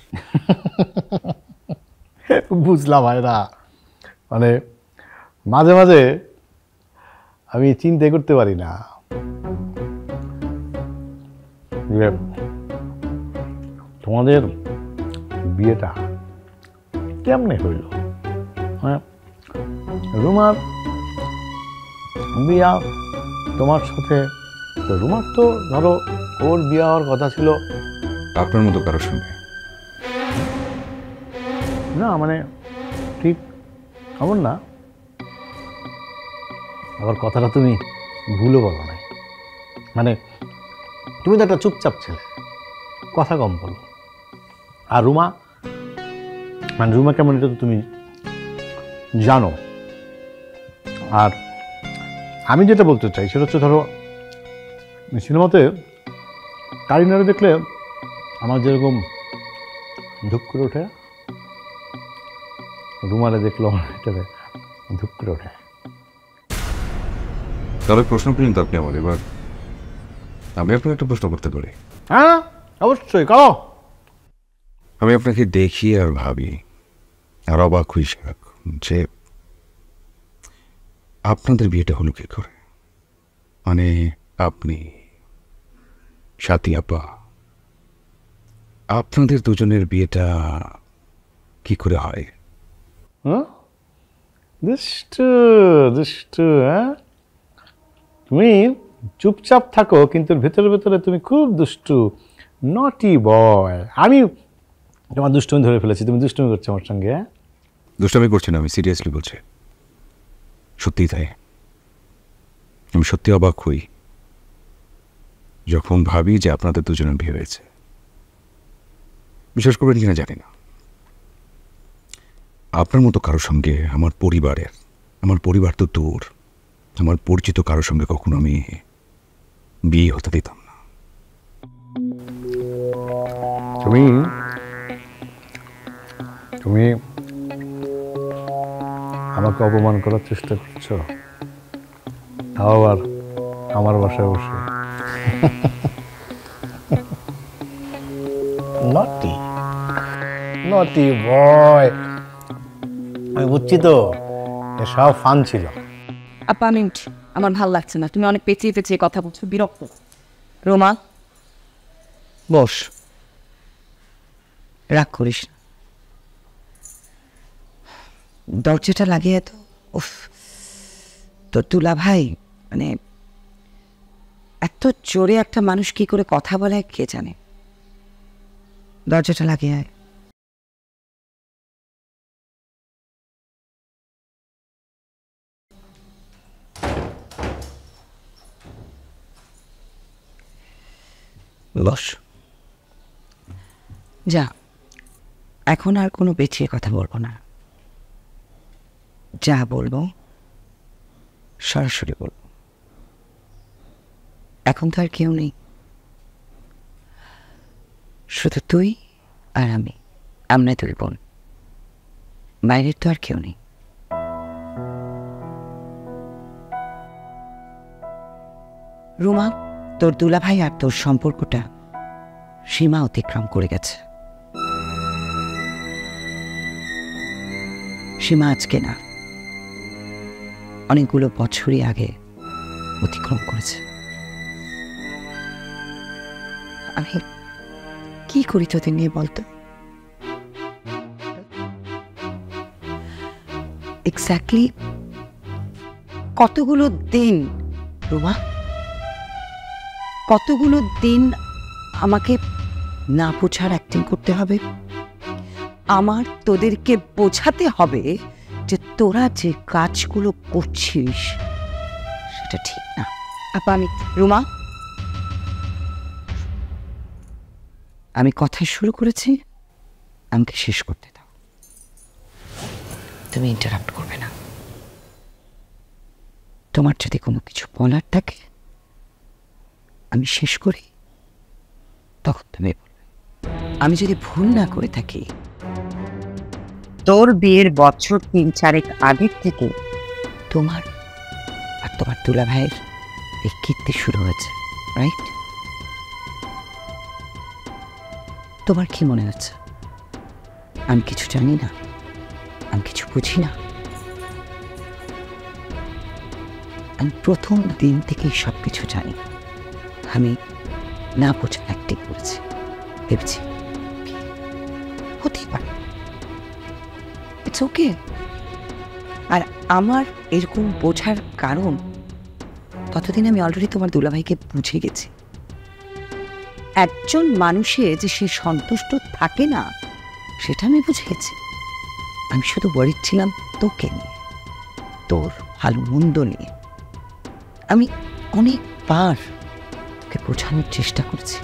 S3: বুঝলাম ভাইরা, মানে মাঝে মাঝে আমি চিন্তা করতে পারি না যে তোমাদের বিয়েটা কেমনে হইল। হ্যাঁ, রুমার বিয়া তোমার সাথে, তো রুমার তো ধরো ওর বিয়া হওয়ার কথা ছিল
S4: আপনার মতো কারোর সঙ্গে।
S3: না, মানে ঠিক এমন না, আবার কথাটা তুমি ভুলও বলো নাই। মানে তুমি তো একটা চুপচাপ ছেলে, কথা কম বলো। আর রুমা, মানে রুমা কেমন এটা তো তুমি জানো। আর আমি যেটা বলতে চাই সেটা হচ্ছে, ধরো সিনেমাতে কারিনারে দেখলে আমার যেরকম ধুপ করে ওঠে, রুমারে দেখলো আমার এটাতে ধুপ করে ওঠে।
S4: তাহলে প্রশ্ন করলেন তো আপনি আমার, এবার আমি আপনাকে একটা প্রশ্ন করতে পারি?
S3: হ্যাঁ অবশ্যই করো।
S4: আমি আপনাকে দেখি আর ভাবি আর অবাক হই যে আপনাদের বিয়েটা হলো কি করে। মানে আপনি, সাথী আপা, আপনাদের দুজনের বিয়েটা কি করে হয়?
S3: হ্যাঁ, দুষ্টু দুষ্টু। হ্যাঁ, তুমি চুপচাপ থাকো কিন্তু ভেতরে ভেতরে তুমি খুব দুষ্টু, নটি বয়। আমি তোমার দুষ্টুমি ধরে ফেলেছি, তুমি দুষ্টুমি করছো আমার সঙ্গে। হ্যাঁ,
S4: দুষ্টামি করছি না, আমি সিরিয়াসলি বলছি, সত্যিই তাই। আমি সত্যি অবাক হই যখন ভাবি যে আপনাদের দুজনের বিয়ে হয়েছে। বিশ্বাস করবেন কিনা জানি না, আপনার মতো কারোর সঙ্গে আমার পরিবার তো দূর, আমার পরিচিত কারোর সঙ্গে কখনো আমি বিয়ে হতে দিতাম না।
S3: তুমি তুমি আমাকে অপমান করার চেষ্টা করছো, তাও আবার আমার বাসায় বসে। নটি নটি বয়। আমি বুঝছি তো, সব ফান ছিল।
S5: আপা আমি উঠি, আমার ভাল লাগছে না, তুমি অনেক পেঁচিয়ে পেঁচিয়ে কথা বলছো, বিরক্ত। রোমা বস, রাগ করিস না।
S2: দরজাটা লাগিয়ে তো, উফ, তোর দুলা ভাই মানে এত জোরে একটা মানুষ কি করে কথা বলে কে জানে। দরজাটা লাগিয়ে আয়।
S7: বস।
S2: যা, এখন আর কোনো পেছিয়ে কথা বলবো না, যা বলবো সরাসরি বলবো। এখন তো আর কেউ নেই, শুধু তুই আর আমি, আমরা দুই বোন, বাইরের তো আর কেউ নেই। রুমা, তোর দুলাভাই আর তোর সম্পর্কটা সীমা অতিক্রম করে গেছে। সীমা আজকে না, অনেকগুলো বছরই আগে অতিক্রম করেছে। আমি কি করি তোদের নিয়ে বলতো? এক্স্যাক্টলি কতগুলো দিন রুমা, কতগুলো দিন আমাকে না বোঝার অ্যাক্টিং করতে হবে,
S6: আমার তোদেরকে বোঝাতে হবে যে তোরা যে কাজগুলো করছিস সেটা ঠিক না। আপা আমি রুমা, আমি কথা শুরু করেছি, আমাকে শেষ করতে দাও। তুমি ইন্টারাপ্ট করবে না। তোমার যদি কোনো কিছু বলার থাকে আমি শেষ করি, তখন তুমি বলবে। আমি যদি ভুল না করে থাকি, তোর বিয়ের বছর 3-4 আগের থেকে তোমার আর তোমার দুলা ভাইয়ের এই কীর্তি শুরু হয়েছে, রাইট? তোমার কি মনে হচ্ছে আমি কিছু জানি না, আমি কিছু বুঝি না? আমি প্রথম দিন থেকেই সব কিছু জানি। আমি না বোঝা অ্যাক্টিং করেছি, ভেবেছি হতেই পারে, ইটস ওকে। আর আমার এরকম বোঝার কারণ, ততদিন আমি অলরেডি তোমার দুলাভাইকে বুঝে গেছি। একজন মানুষে যে সে সন্তুষ্ট থাকে না, সেটা আমি বুঝে গেছি। আমি শুধু ওয়ারিড ছিলাম তোকে নিয়ে, তোর ভালো মন্দ নিয়ে। আমি অনেকবার তোকে বোঝানোর চেষ্টা করছি,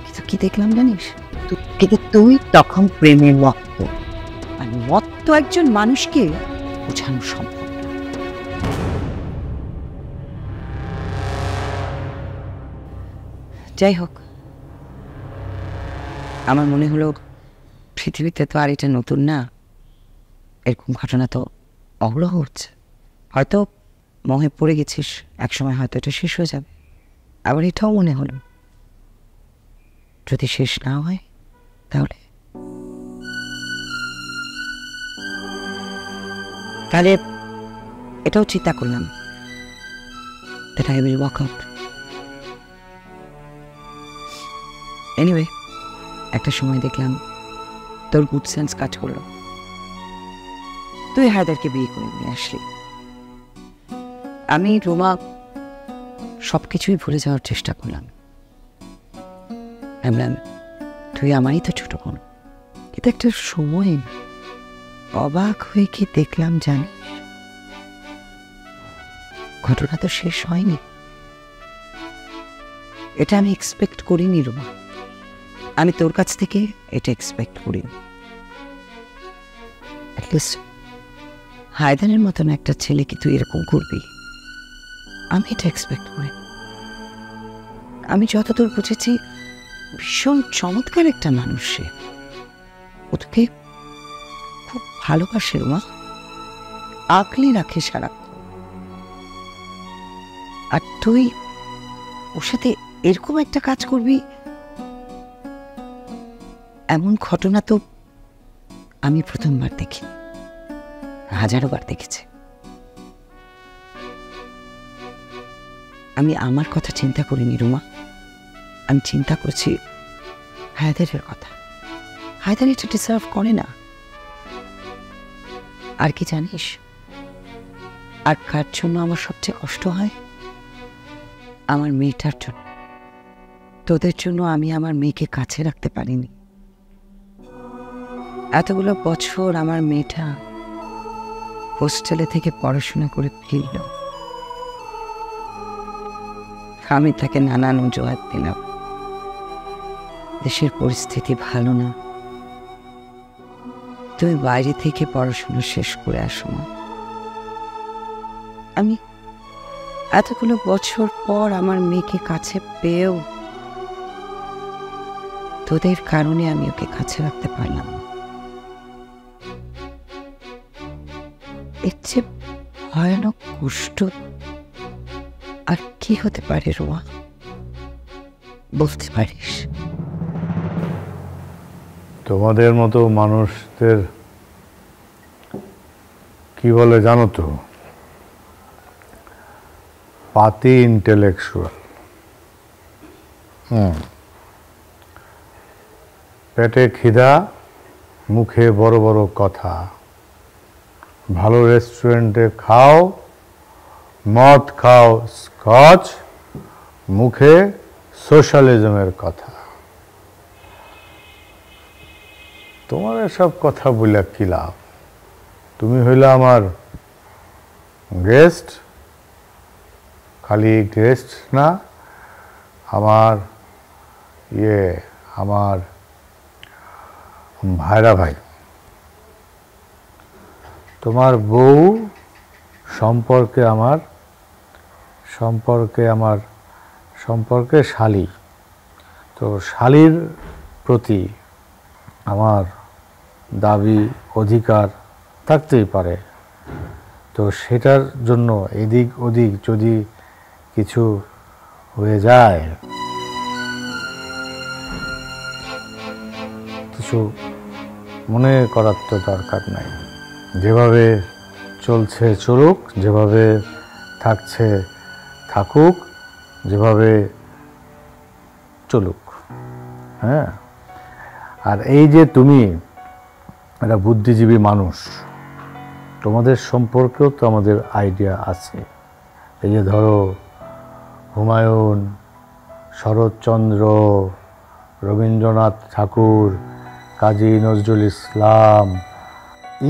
S6: কিন্তু কি দেখলাম জানিস? কিন্তু তুই তখন প্রেমে মত্ত, আর মত্ত একজন মানুষকে বোঝানো সম্ভব না। যাই হোক, আমার মনে হলো পৃথিবীতে তো আর এটা নতুন না, এরকম ঘটনা তো অগ্রহ হচ্ছে। হয়তো মোহে পড়ে গেছিস, একসময় হয়তো এটা শেষ হয়ে যাবে। আবার এটাও মনে হলো যদি শেষ না হয় তাহলে এটাও চিন্তা করলাম that I will walk out. Anyway, একটা সময় দেখলাম তোর গুড সেন্স কাজ করলো, তুই হায়দারকে বিয়ে করে নিয়ে আসলি। আমি রোমা সবকিছুই ভুলে যাওয়ার চেষ্টা করলাম। ভাবলাম তুই আমারই তো ছোট বোন, কিন্তু একটা সময় অবাক হয়ে কি দেখলাম জানি, ঘটনা তো শেষ হয়নি। এটা আমি এক্সপেক্ট করিনি রোমা, আমি তোর কাছ থেকে এটা এক্সপেক্ট করিনি। অ্যাটলিস্ট হায়দারের মতন একটা ছেলেকে তুই এরকম করবি, আমি এটা এক্সপেক্ট করি। আমি যতদূর বুঝেছি ভীষণ চমৎকার একটা মানুষ সে, ও তোকে খুব ভালোবাসে রোমা, আঁকলে রাখে সারাক্ষণ। আর তুই ওর সাথে এরকম একটা কাজ করবি, এমন ঘটনা তো আমি প্রথমবার দেখি, হাজারো বার দেখেছি। আমি আমার কথা চিন্তা করিনি রুমা, আমি চিন্তা করছি হায়দারের কথা। হায়দার এটা ডিসার্ভ করে না। আর কি জানিস আর কার জন্য আমার সবচেয়ে কষ্ট হয়? আমার মেয়েটার জন্য। তোদের জন্য আমি আমার মেয়েকে কাছে রাখতে পারিনি। এতগুলো বছর আমার মেয়েটা হোস্টেলে থেকে পড়াশোনা করে ফিরল, আমি তাকে নানান অজুহাত দিলাম, দেশের পরিস্থিতি ভালো না, তুমি বাইরে থেকে পড়াশোনা শেষ করে আসো না। আমি এতগুলো বছর পর আমার মেয়েকে কাছে পেয়েও তোদের কারণে আমি ওকে কাছে রাখতে পারলাম। এর চেয়ে ভয়ানক কষ্ট আর কি হতে পারে রোয়া, বলতে পারিস?
S3: তোমাদের মতো মানুষদের কি বলে জানো তো? পাতি ইন্টেলেকচুয়াল। পেটে খিদা, মুখে বড় বড় কথা। ভালো রেস্টুরেন্টে খাও, মদ খাও স্কচ, মুখে সোশ্যালিজমের কথা। তোমার এসব কথা বলে কি লাভ? তুমি হইলে আমার গেস্ট, খালি গেস্ট না, আমার আমার ভাইরা ভাই। তোমার বউ সম্পর্কে সম্পর্কে শালী, তো শালীর প্রতি আমার দাবি অধিকার থাকতেই পারে। তো সেটার জন্য এদিক ওদিক যদি কিছু হয়ে যায়, কিছু মনে করার তো দরকার নাই। যেভাবে চলছে চলুক, যেভাবে থাকছে থাকুক, যেভাবে চলুক। হ্যাঁ, আর এই যে তুমি একটা বুদ্ধিজীবী মানুষ, তোমাদের সম্পর্কেও তো আমাদের আইডিয়া আছে। এই যে ধরো হুমায়ুন, শরৎচন্দ্র, রবীন্দ্রনাথ ঠাকুর, কাজী নজরুল ইসলাম,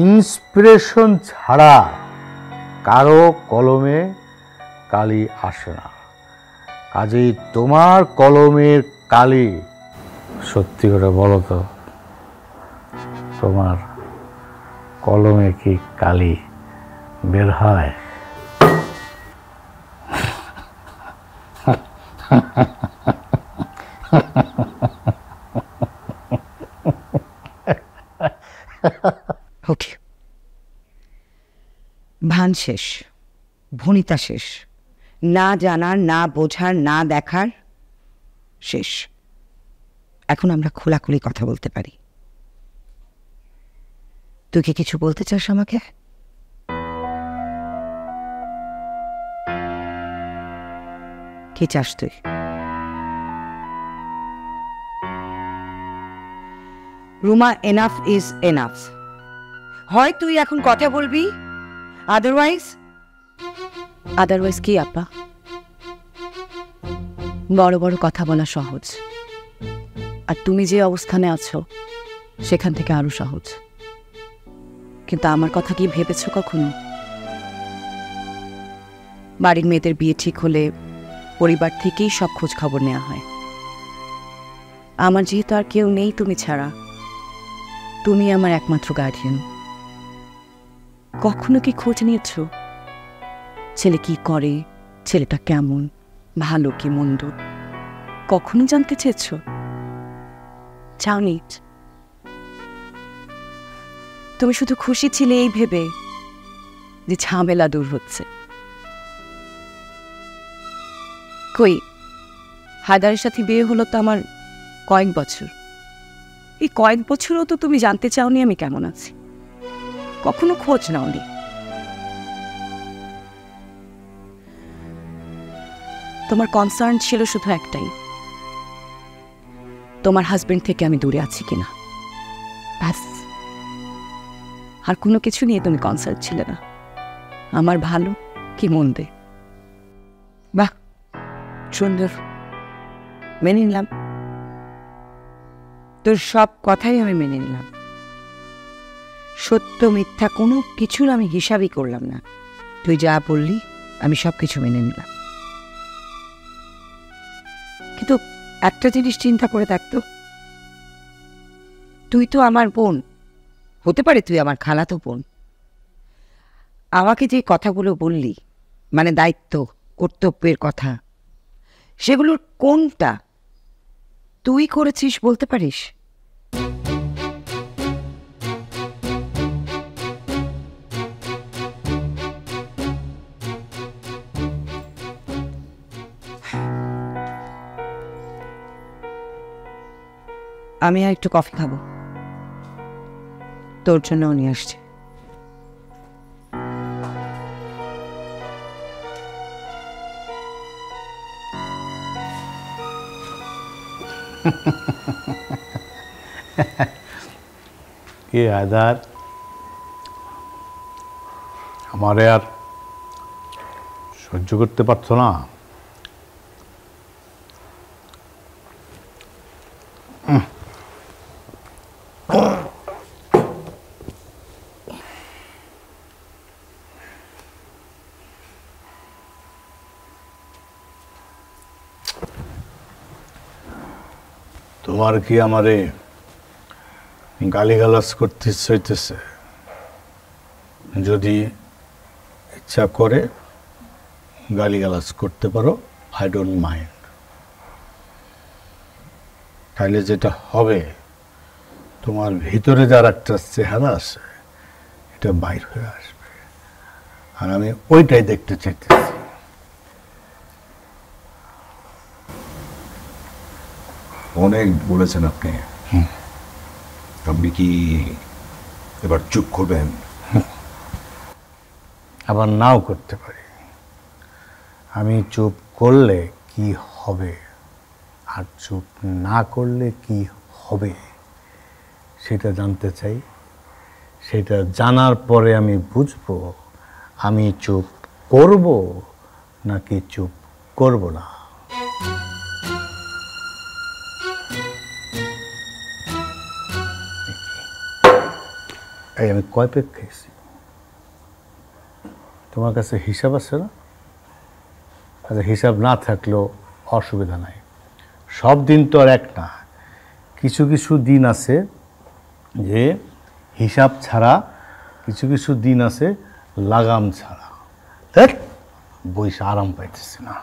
S3: ইন্সপিরেশন ছাড়া কারো কলমে কালি আসে না। কাজেই তোমার কলমের কালি, সত্যি করে বলো তো, তোমার কলমে কি কালি বের হয়?
S6: ওকে, ভান শেষ, ভনিতা শেষ, না জানার, না বোঝার, না দেখার শেষ। এখন আমরা খোলাখুলি কথা বলতে পারি। তুই কি কিছু বলতে চাস আমাকে? কি চাস তুই? Ruma, enough is enough. হয় তুই এখন কথা বলবি,
S5: আদারওয়াইজ কি আপা? বড় বড় কথা বলা সহজ, আর তুমি যে অবস্থানে আছো সেখান থেকে আরো সহজ। কিন্তু আমার কথা কি ভেবেছো কখনো? বাড়ির মেয়েদের বিয়ে ঠিক হলে পরিবার থেকেই সব খোঁজ খবর নেওয়া হয়। আমার যেহেতু আর কেউ নেই তুমি ছাড়া, তুমি আমার একমাত্র গার্ডিয়ান। কখনো কি খোঁজ নিয়েছ ছেলে কি করে, ছেলেটা কেমন, ভালো কি মন্দ? কখনো জানতে চেয়েছ? চাওনি? তুমি শুধু খুশি ছিলে এই ভেবে যে ঝামেলা দূর হচ্ছে। কই, হায়দারের সাথে বিয়ে হলো তো আমার কয়েক বছর। এই কয়েক বছরও তো তুমি জানতে চাওনি আমি কেমন আছি, কখনো খোঁজ নাওনি। তোমার কনসার্ন ছিল শুধু একটাই, তোমার হাজবেন্ড থেকে আমি দূরে আছি কিনা, ব্যাস। আর কোনো কিছু নিয়ে তুমি কনসার্ন ছিলে না, আমার ভালো কি মন্দে।
S6: বাহ, সুন্দর, মেনে নিলাম। তোর সব কথাই আমি মেনে নিলাম। সত্য মিথ্যা কোনো কিছুর আমি হিসাবই করলাম না। তুই যা বললি আমি সব কিছু মেনে নিলাম। কিন্তু একটা জিনিস চিন্তা করে থাকতো, তুই তো আমার বোন, হতে পারে তুই আমার খালাতো বোন। আমাকে যে কথাগুলো বললি, মানে দায়িত্ব কর্তব্যের কথা, সেগুলোর কোনটা তুই করেছিস বলতে পারিস? আমি আর একটু কফি খাবো, তোর জন্যও নিয়ে আসছি।
S3: কি হায়দার, আমারে আর সহ্য করতে পারছো না?
S8: তোমার কি আমারে গালিগালাজ করতে ইচ্ছে হইতেছে? যদি ইচ্ছা করে গালিগালাজ করতে পারো, আই ডোন্ট মাইন্ড। তাইলে যেটা হবে, তোমার ভিতরে যার একটা চেহারা আছে এটা বাইর হয়ে আসবে, আর আমি ওইটাই দেখতে চাইতেছি।
S4: অনেক বলেছেন আপনি। আপনি কি এবার চুপ করবেন?
S8: আবার নাও করতে পারি। আমি চুপ করলে কি হবে আর চুপ না করলে কি হবে সেটা জানতে চাই। সেটা জানার পরে আমি বুঝবো আমি চুপ করব নাকি চুপ করব না। এই আমি কয় পেক খেয়েছি? তোমার কাছে হিসাব আছে না? আচ্ছা, হিসাব না থাকলেও অসুবিধা নাই। সব দিন তো আর এক না। কিছু কিছু দিন আছে যে হিসাব ছাড়া, কিছু কিছু দিন আছে লাগাম ছাড়া। দেখ বইসা আরাম পাইতেছে না।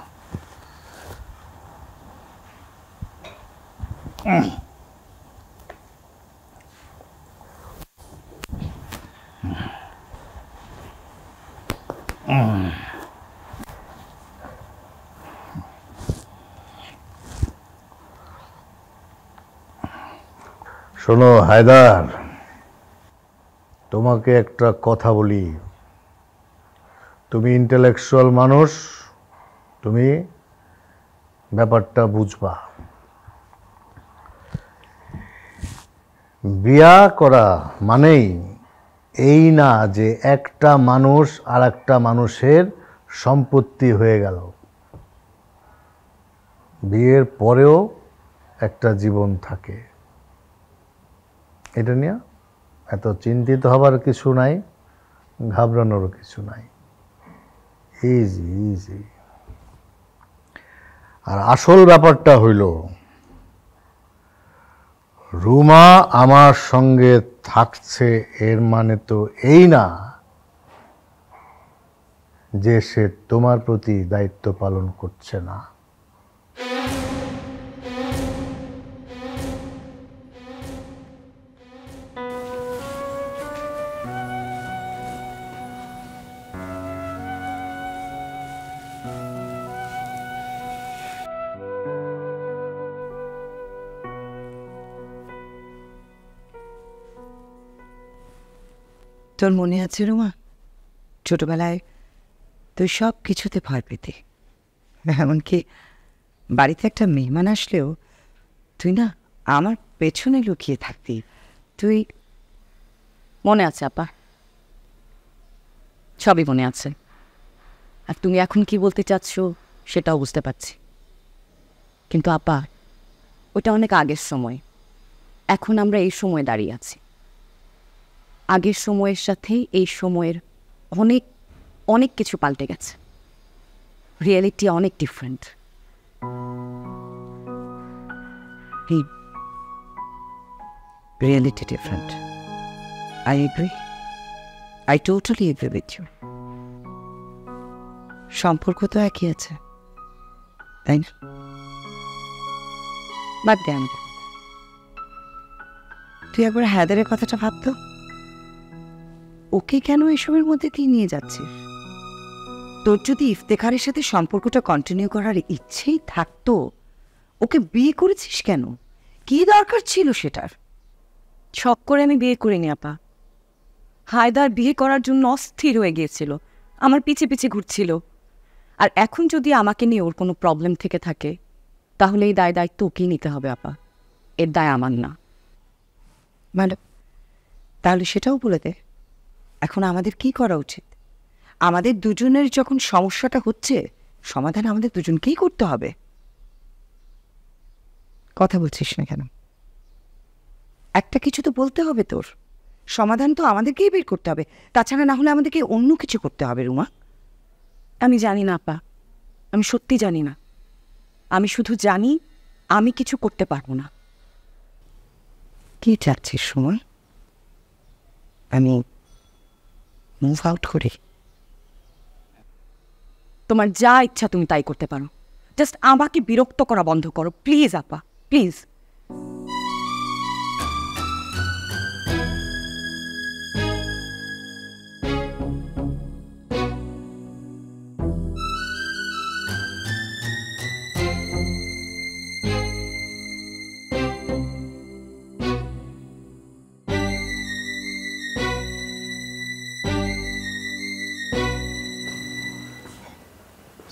S8: শোনো হায়দার, তোমাকে একটা কথা বলি। তুমি ইন্টেলেকচুয়াল মানুষ, তুমি ব্যাপারটা বুঝবা। বিয়া করা মানেই এই না যে একটা মানুষ আর একটা মানুষের সম্পত্তি হয়ে গেল। বিয়ের পরেও একটা জীবন থাকে। এটা নিয়ে এত চিন্তিত হবার কিছু নাই, ঘাবড়ানোরও কিছু নাই। Easy easy. আর আসল ব্যাপারটা হইল, রুমা আমার সঙ্গে থাকছে, এর মানে তো এই না যে সে তোমার প্রতি দায়িত্ব পালন করছে না।
S6: তোর মনে আছে রুমা, ছোটবেলায় তুই সব কিছুতে ভয় পেতে। এমনকি বাড়িতে একটা মেহমান আসলেও তুই না আমার পেছনে লুকিয়ে থাকতি। তুই
S5: মনে আছে আপা, সবই মনে আছে। আর তুমি এখন কি বলতে চাচ্ছ সেটাও বুঝতে পারছি। কিন্তু আপা, ওটা অনেক আগের সময়। এখন আমরা এই সময় দাঁড়িয়ে আছি। আগের সময়ের সাথে এই সময়ের অনেক অনেক কিছু পাল্টে গেছে। রিয়েলিটি অনেক different.
S6: Reality different. I agree, I totally agree with you. সম্পর্ক তো একই আছে, তাই না? বাদ দে আমাদের। তুই একবার হায়দারের কথাটা ভাবতো। ওকে কেন এসবের মধ্যে তুই নিয়ে যাচ্ছিস? তোর যদি ইফতেখারের সাথে সম্পর্কটা কন্টিনিউ করার ইচ্ছেই থাকতো, ওকে বিয়ে করেছিস কেন? কি দরকার ছিল সেটার?
S5: শখ করে আমি বিয়ে করিনি আপা। হায়দার বিয়ে করার জন্য অস্থির হয়ে গিয়েছিল, আমার পিছে পিছে ঘুরছিল। আর এখন যদি আমাকে নিয়ে ওর কোনো প্রবলেম থেকে থাকে, তাহলে এই দায়িত্ব ওকেই নিতে হবে আপা। এর দায় আমার না।
S6: ম্যাডাম, তাহলে সেটাও বলে দে, এখন আমাদের কি করা উচিত? আমাদের দুজনের যখন সমস্যাটা হচ্ছে, সমাধান আমাদের দুজনকেই করতে হবে। কথা বলছিস না কেন? একটা কিছু তো বলতে হবে তোর। সমাধান তো আমাদেরকেই বের করতে হবে, তাছাড়া না হলে আমাদেরকে অন্য কিছু করতে হবে। রুমা,
S5: আমি জানি না আপা, আমি সত্যি জানি না। আমি শুধু জানি আমি কিছু করতে পারবো না।
S6: কি চাচ্ছিস সুমন? আমি মুভ আউট করি?
S5: তোমার যা ইচ্ছা তুমি তাই করতে পারো, জাস্ট আমাকে বিরক্ত করা বন্ধ করো প্লিজ আপা, প্লিজ।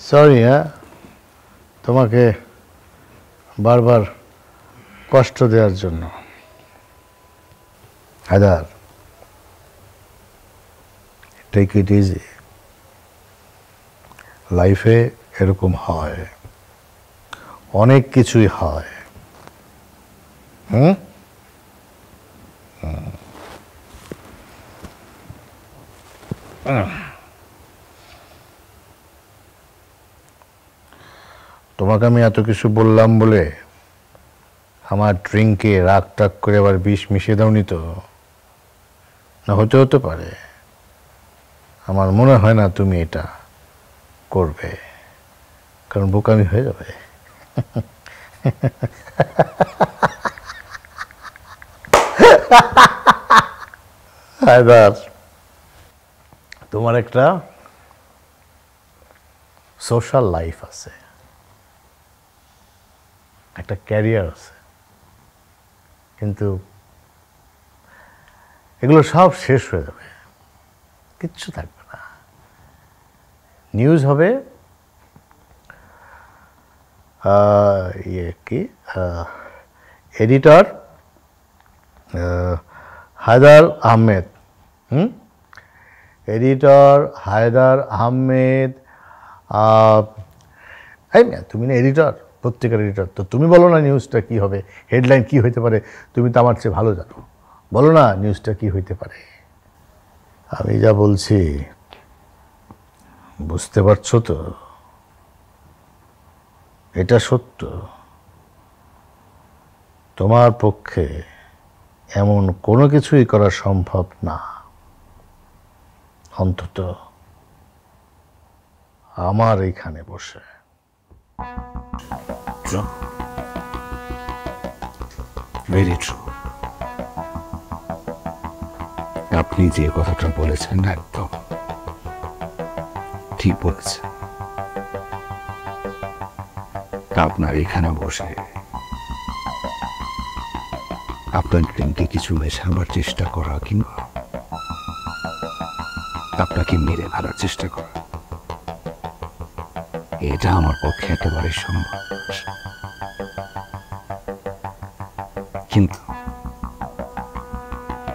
S8: সরি, হ্যাঁ, তোমাকে বারবার কষ্ট দেওয়ার জন্য। Haider, take it easy. লাইফে এরকম হয়, অনেক কিছুই হয়। তোমাকে আমি এত কিছু বললাম বলে আমার ড্রিঙ্কে রাগ টাগ করে আবার বিষ মিশিয়ে দাওনি তো? না, হতে পারে, আমার মনে হয় না তুমি এটা করবে, কারণ বোকামি হয়ে যাবে। হায়দার, তোমার একটা সোশ্যাল লাইফ আছে, একটা ক্যারিয়ার আছে, কিন্তু এগুলো সব শেষ হয়ে যাবে, কিচ্ছু থাকবে না। নিউজ হবে এডিটর হায়দার আহমেদ, এডিটর হায়দার আহমেদ। তুমি না এডিটর, পত্রিকার এডিটর, তো তুমি বলো না নিউজটা কি হবে, হেডলাইন কি হইতে পারে? তুমি তো আমার চেয়ে ভালো জানো, বলো না নিউজটা কি হইতে পারে। আমি যা বলছি বুঝতে পারছো তো? এটা সত্য, তোমার পক্ষে এমন কোনো কিছুই করা সম্ভব না, অন্তত আমার এইখানে বসে।
S9: Very true. আপনি যে কথাটা বলেছেন একদম ঠিক বলেছেন। আপনার এখানে বসে আপনার ড্রিঙ্কে কিছু মেশাবার চেষ্টা করা কিংবা আপনাকে মেরে ফেলার চেষ্টা করা, এটা আমার পক্ষে একেবারে সম্ভব। কিন্তু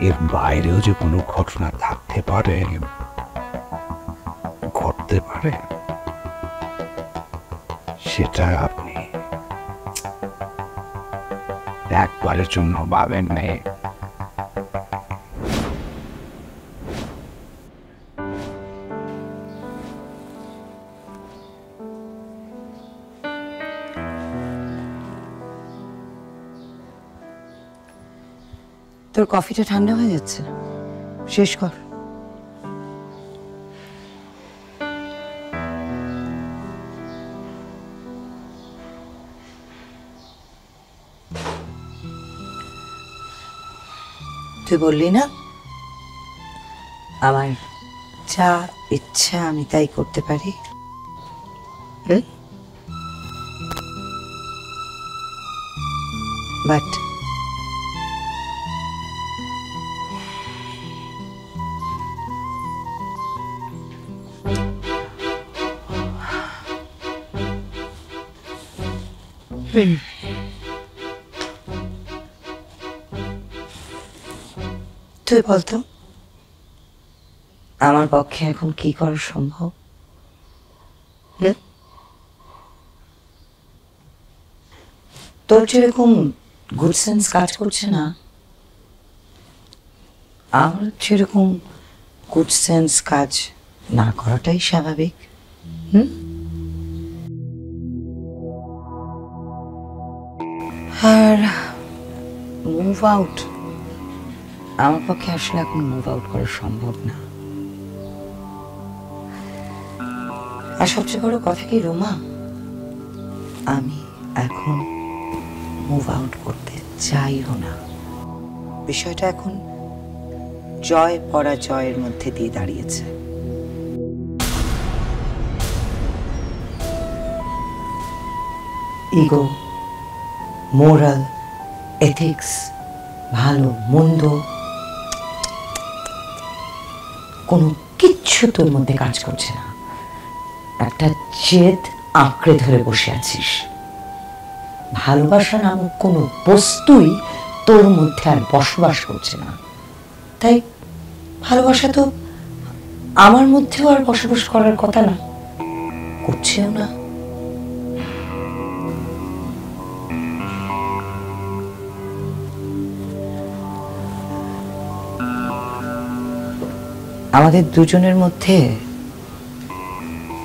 S9: এর বাইরেও যে কোনো ঘটনা থাকতে পারে, ঘটতে পারে, সেটা আপনি একবারের জন্য ভাবেন নাই।
S2: তোর কফিটা ঠান্ডা হয়ে যাচ্ছে, শেষ কর। তুই বললি না আমার যা ইচ্ছা আমি তাই করতে পারি, বাট তুই বলতো আমার পক্ষে এখন কি করা সম্ভব? তোর যেরকম গুড সেন্স কাজ করছে না, আমার যেরকম গুড সেন্স কাজ না করাটাই স্বাভাবিক। আর মুভ আউট
S6: আমার পক্ষে আসলে এখন মুভ আউট করা সম্ভব না। আর সবচেয়ে বড় কথা কি রোমা, আমি এখন মুভ আউট করতে চাইও না। বিষয়টা এখন জয় পরাজয়ের মধ্যে দিয়ে দাঁড়িয়েছে। ইগো, মোরাল, এথিক্স, ভালো মন্দ কোনো কিচ্ছু তোর মধ্যে কাজ করছে না। একটা জেদ আঁকড়ে ধরে বসে আছিস। ভালোবাসা নামক কোনো বস্তুই তোর মধ্যে আর বসবাস করছে না। তাই ভালোবাসা তো আমার মধ্যেও আর বসবাস করার কথা না, করছেও না। আমাদের দুজনের মধ্যে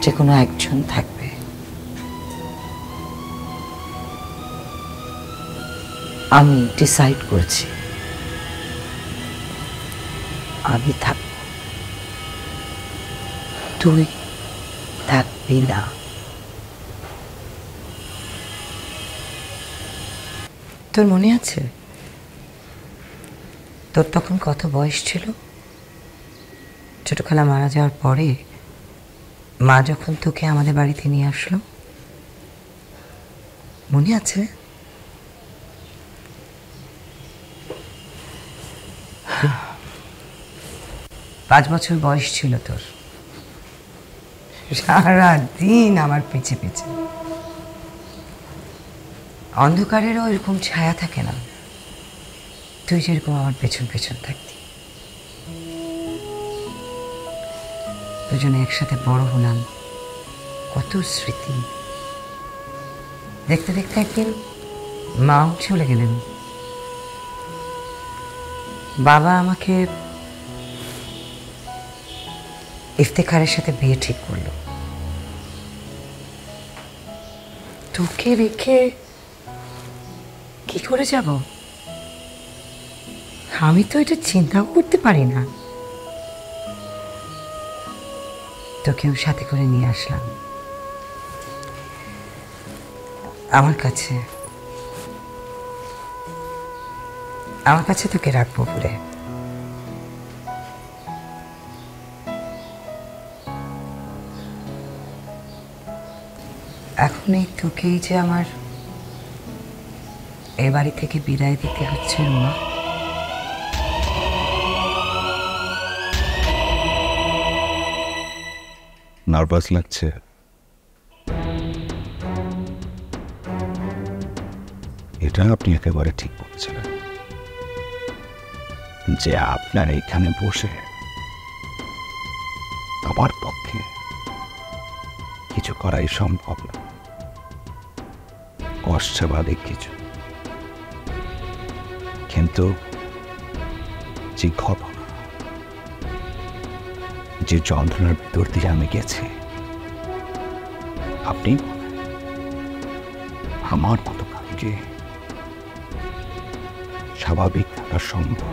S6: যে কোনো একজন থাকবে। আমি ডিসাইড করেছি আমি থাকব, তুই থাকবি না। তোর মনে আছে তোর তখন কত বয়স ছিল? ছোট খালা মারা যাওয়ার পরে মা যখন তোকে আমাদের বাড়িতে নিয়ে আসলো, মনে আছে? 5 বছর বয়স ছিল তোর। সারা দিন আমার পিছে পিছে। অন্ধকারেরও এরকম ছায়া থাকে না, তুই যেরকম আমার পেছন পেছন থাকতি। দুজনে একসাথে বড় হলাম, কত স্মৃতি। দেখতে দেখতে একদিন মাও চলে গেলেন। বাবা আমাকে ইফতেখারের সাথে বিয়ে ঠিক করলো। তোকে রেখে কি করে যাব? আমি তো এটা চিন্তাও করতে পারি না। তোকেও সাথে করে নিয়ে আসলাম আমার কাছে। আমার কাছে তোকে রাখবো বলে। এখনই তোকেই যে আমার এ বাড়ি থেকে বিদায় দিতে হচ্ছে রুমা।
S9: নার্ভাস লাগছে? এটা আপনি একেবারে ঠিক বলেছিলেন যে আপনার এখানে বসে আমার পক্ষে কিছু করাই সম্ভব না, অস্বাভাবিক কিছু। কিন্তু যে ঘটনা, যে যন্ত্রণার ভিতর দিয়ে আমি গেছি, আপনি আমার মতো কাউকে স্বাভাবিক থাকা সম্ভব?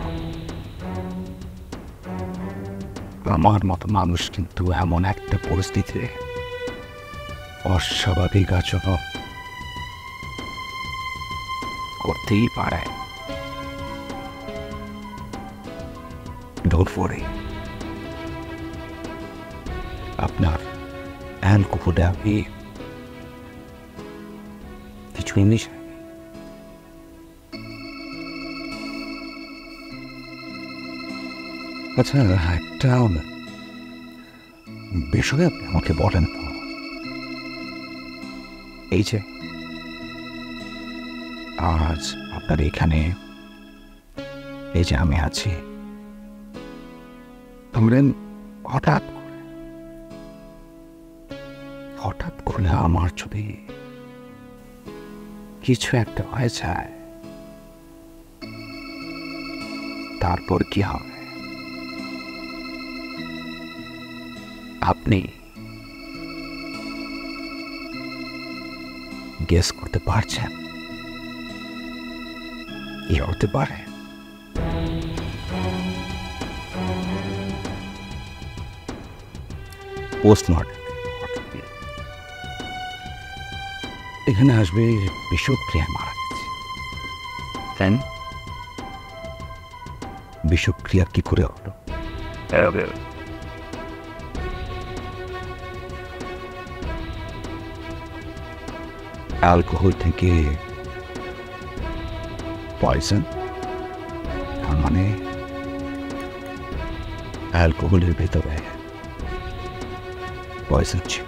S9: আমার মতো মানুষ কিন্তু এমন একটা পরিস্থিতিতে অস্বাভাবিক আচরণ করতেই পারে। ডোন্ট ওয়ারি, আপনার অ্যালকোহলে আমি কিছুই মিশাই। আচ্ছা, একটা বিষয়ে আপনি আমাকে বলেন তো, এই যে আজ আপনার এখানে এই যে আমি আছি, ধরেন হঠাৎ করে আমার যদি কিছু একটা হয়ে যায়, তারপর কি হবে? আপনি গেস করতে পারছেন কি হতে পারে? পোস্টমর্টম এখানে আসবে বিষক্রিয়া মারা গেছে। দেন বিষক্রিয়া কি করে হলো? অ্যালকোহল থেকে পয়জন, তার মানে অ্যালকোহলের ভেতরে পয়জন ছিল।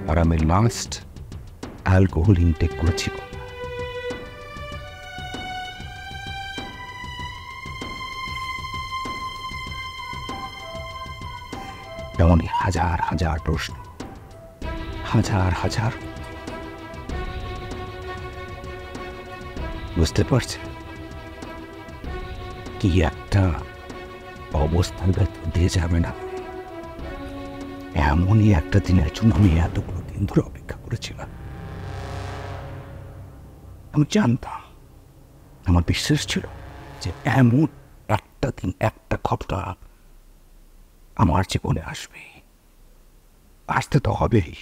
S9: আর আমি লাস্ট অ্যালকোহল ইনটেক করেছি এমনই হাজার হাজার প্রশ্ন, হাজার হাজার। বুঝতে পারছে কি একটা অবস্থার ভেতর দিয়ে যাবে না। এমনই একটা দিনের জন্য আমি এতগুলো দিন ধরে অপেক্ষা করেছিলাম। আমি জানতাম, আমার বিশ্বাস ছিল যে এমন একটা দিন, একটা ঘটনা আমার জীবনে আসবে, আসতে তো হবেই।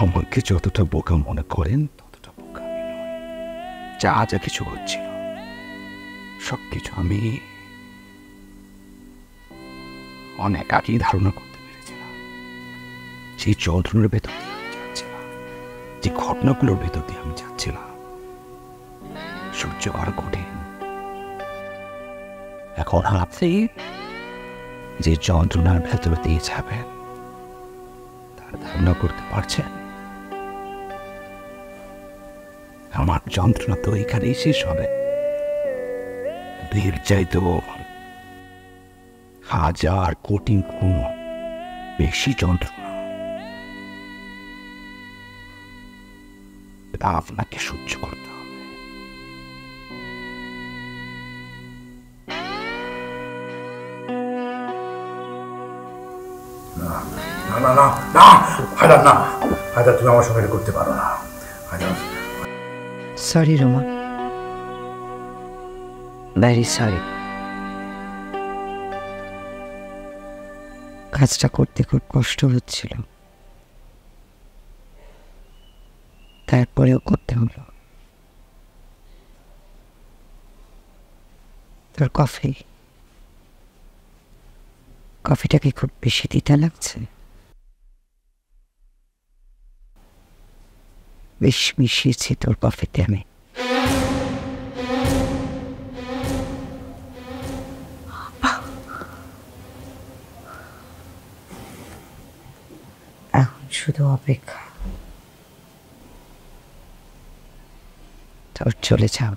S9: আমাকে যতটা বোকা মনে করেন ততটা বোকা আমি নই। যা যা কিছু হচ্ছিল সবকিছু আমি অনেক আগেই ধারণা করতে পেরেছিলাম। সেই যন্ত্রণার ভেতর দিয়ে আমি যাচ্ছিলাম, যে ঘটনাগুলোর ভেতর দিয়ে আমি যাচ্ছিলাম, সহ্য করা কঠিন। এখন আপনি যে যন্ত্রণার ভেতর দিয়ে যাবেন তার ধারণা করতে পারছেন? আমার যন্ত্রণা তো এখানেই শেষ হবে। এর চাইতেও হাজার কোটি গুণ বেশি যন্ত্রণা এটা আপনাকে সহ্য করতে হবে।
S7: না না না না হায়দার, না হায়দার, তুমি আমার সঙ্গে এটা করতে পারো না Haider.
S6: Sorry Roma, very sorry. কাজটা করতে খুব কষ্ট হচ্ছিল, তারপরেও করতে হলো। তোর কফিটা কি খুব বেশি তিতা লাগছে? বেশ মিশিয়েছি তোর কফিতে আমি। এখন শুধু অপেক্ষা তোর চলে যাও।